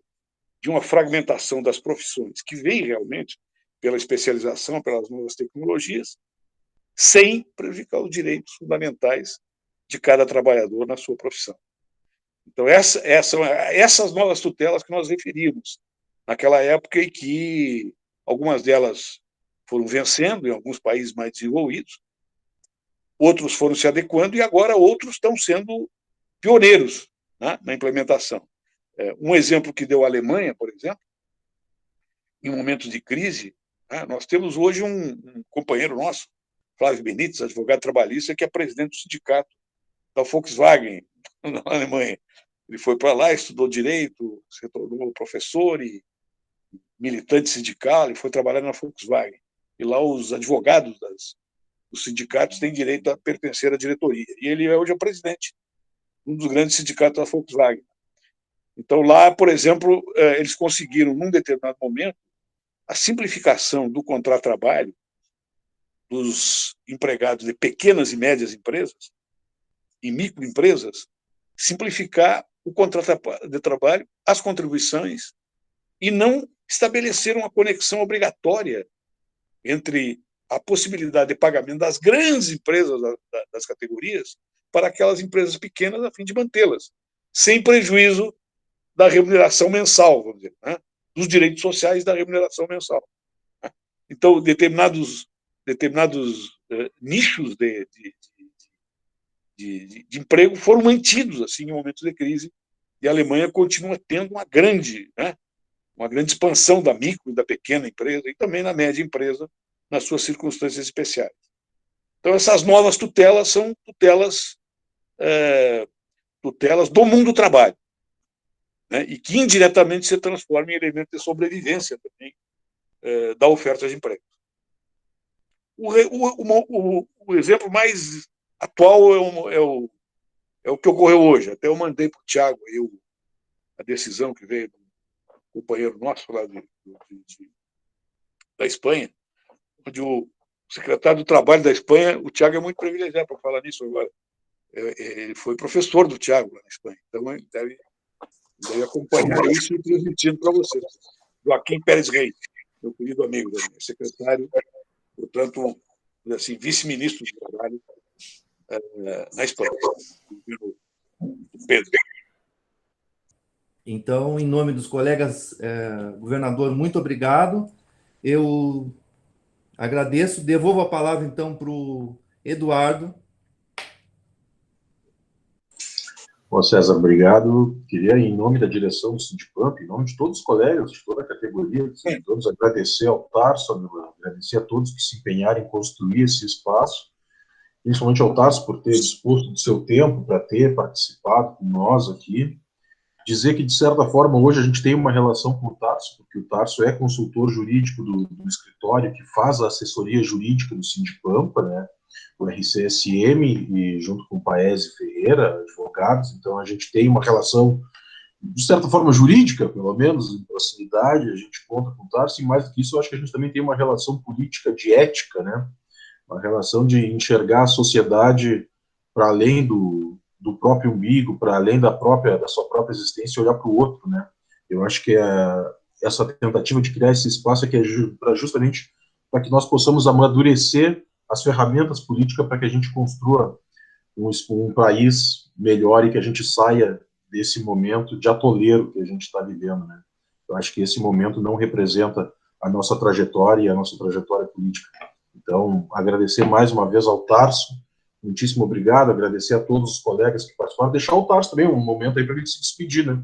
de uma fragmentação das profissões, que vem realmente pela especialização, pelas novas tecnologias, sem prejudicar os direitos fundamentais de cada trabalhador na sua profissão. Então, essas novas tutelas que nós referimos naquela época e que algumas delas foram vencendo em alguns países mais desenvolvidos, outros foram se adequando e agora outros estão sendo pioneiros, né, na implementação. Um exemplo que deu a Alemanha, por exemplo, em momentos de crise, né, nós temos hoje um companheiro nosso, Flávio Benítez, advogado trabalhista, que é presidente do sindicato da Volkswagen, na Alemanha. Ele foi para lá, estudou direito, se tornou professor e militante sindical, e foi trabalhar na Volkswagen. E lá os advogados dos sindicatos têm direito a pertencer à diretoria. E ele hoje é o presidente de um dos grandes sindicatos da Volkswagen. Então, lá, por exemplo, eles conseguiram, num determinado momento, a simplificação do contrato-trabalho dos empregados de pequenas e médias empresas e microempresas, simplificar o contrato de trabalho, as contribuições, e não estabelecer uma conexão obrigatória entre a possibilidade de pagamento das grandes empresas das categorias para aquelas empresas pequenas, a fim de mantê-las, sem prejuízo da remuneração mensal, vamos dizer, né? Dos direitos sociais da remuneração mensal. Então, determinados nichos de emprego foram mantidos assim em momentos de crise, e a Alemanha continua tendo uma grande expansão da micro e da pequena empresa e também na média empresa nas suas circunstâncias especiais. Então, essas novas tutelas são tutelas do mundo do trabalho, né, e que indiretamente se transformam em elemento de sobrevivência também da oferta de emprego. O exemplo mais atual é o que ocorreu hoje. Até eu mandei para o Thiago a decisão que veio do companheiro nosso lá da Espanha, onde o secretário do Trabalho da Espanha, o Thiago é muito privilegiado para falar nisso agora. Ele foi professor do Thiago lá na Espanha, então ele deve acompanhar isso e transmitindo para vocês. Joaquim Pérez Reis, meu querido amigo, secretário, portanto, assim, vice-ministro do Trabalho na Espanha, Pedro. Então, em nome dos colegas, governador, muito obrigado. Eu agradeço, devolvo a palavra, então, para o Eduardo. Bom, César, obrigado. Queria, em nome da direção do Sindipamp, em nome de todos os colegas, de toda a categoria, todos agradecer ao Tarso, agradecer a todos que se empenharam em construir esse espaço, principalmente ao Tarso por ter disposto do seu tempo para ter participado com nós aqui. Dizer que, de certa forma, hoje a gente tem uma relação com o Tarso, porque o Tarso é consultor jurídico do escritório que faz a assessoria jurídica do Sindipampa, né, o RCSM, e junto com o Paese Ferreira, advogados. Então a gente tem uma relação, de certa forma, jurídica, pelo menos, em proximidade, a gente conta com o Tarso, e mais do que isso, eu acho que a gente também tem uma relação política de ética, né, uma relação de enxergar a sociedade para além do próprio umbigo, para além da sua própria existência, e olhar para o outro, né. Eu acho que essa tentativa de criar esse espaço aqui é justamente para que nós possamos amadurecer as ferramentas políticas para que a gente construa um país melhor e que a gente saia desse momento de atoleiro que a gente está vivendo, né. Eu acho que esse momento não representa a nossa trajetória e a nossa trajetória política. Então, agradecer mais uma vez ao Tarso muitíssimo obrigado, agradecer a todos os colegas que participaram, deixar o Tarso também um momento aí para a gente se despedir, né?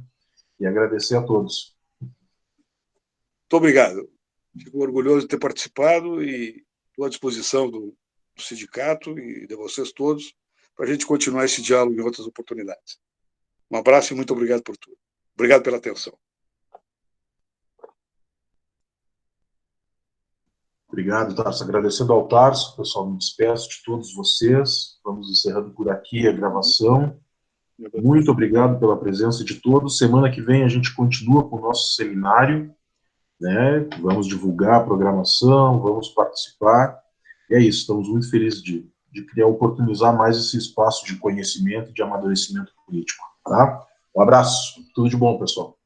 E agradecer a todos. Muito obrigado. Fico orgulhoso de ter participado e estou à disposição do sindicato e de vocês todos para a gente continuar esse diálogo em outras oportunidades. Um abraço e muito obrigado por tudo. Obrigado pela atenção. Obrigado, Tarso. Agradecendo ao Tarso, pessoal, me despeço de todos vocês. Vamos encerrando por aqui a gravação. Muito obrigado pela presença de todos. Semana que vem a gente continua com o nosso seminário, né? Vamos divulgar a programação, vamos participar. E é isso, estamos muito felizes de criar, oportunizar mais esse espaço de conhecimento e de amadurecimento político, tá? Um abraço, tudo de bom, pessoal.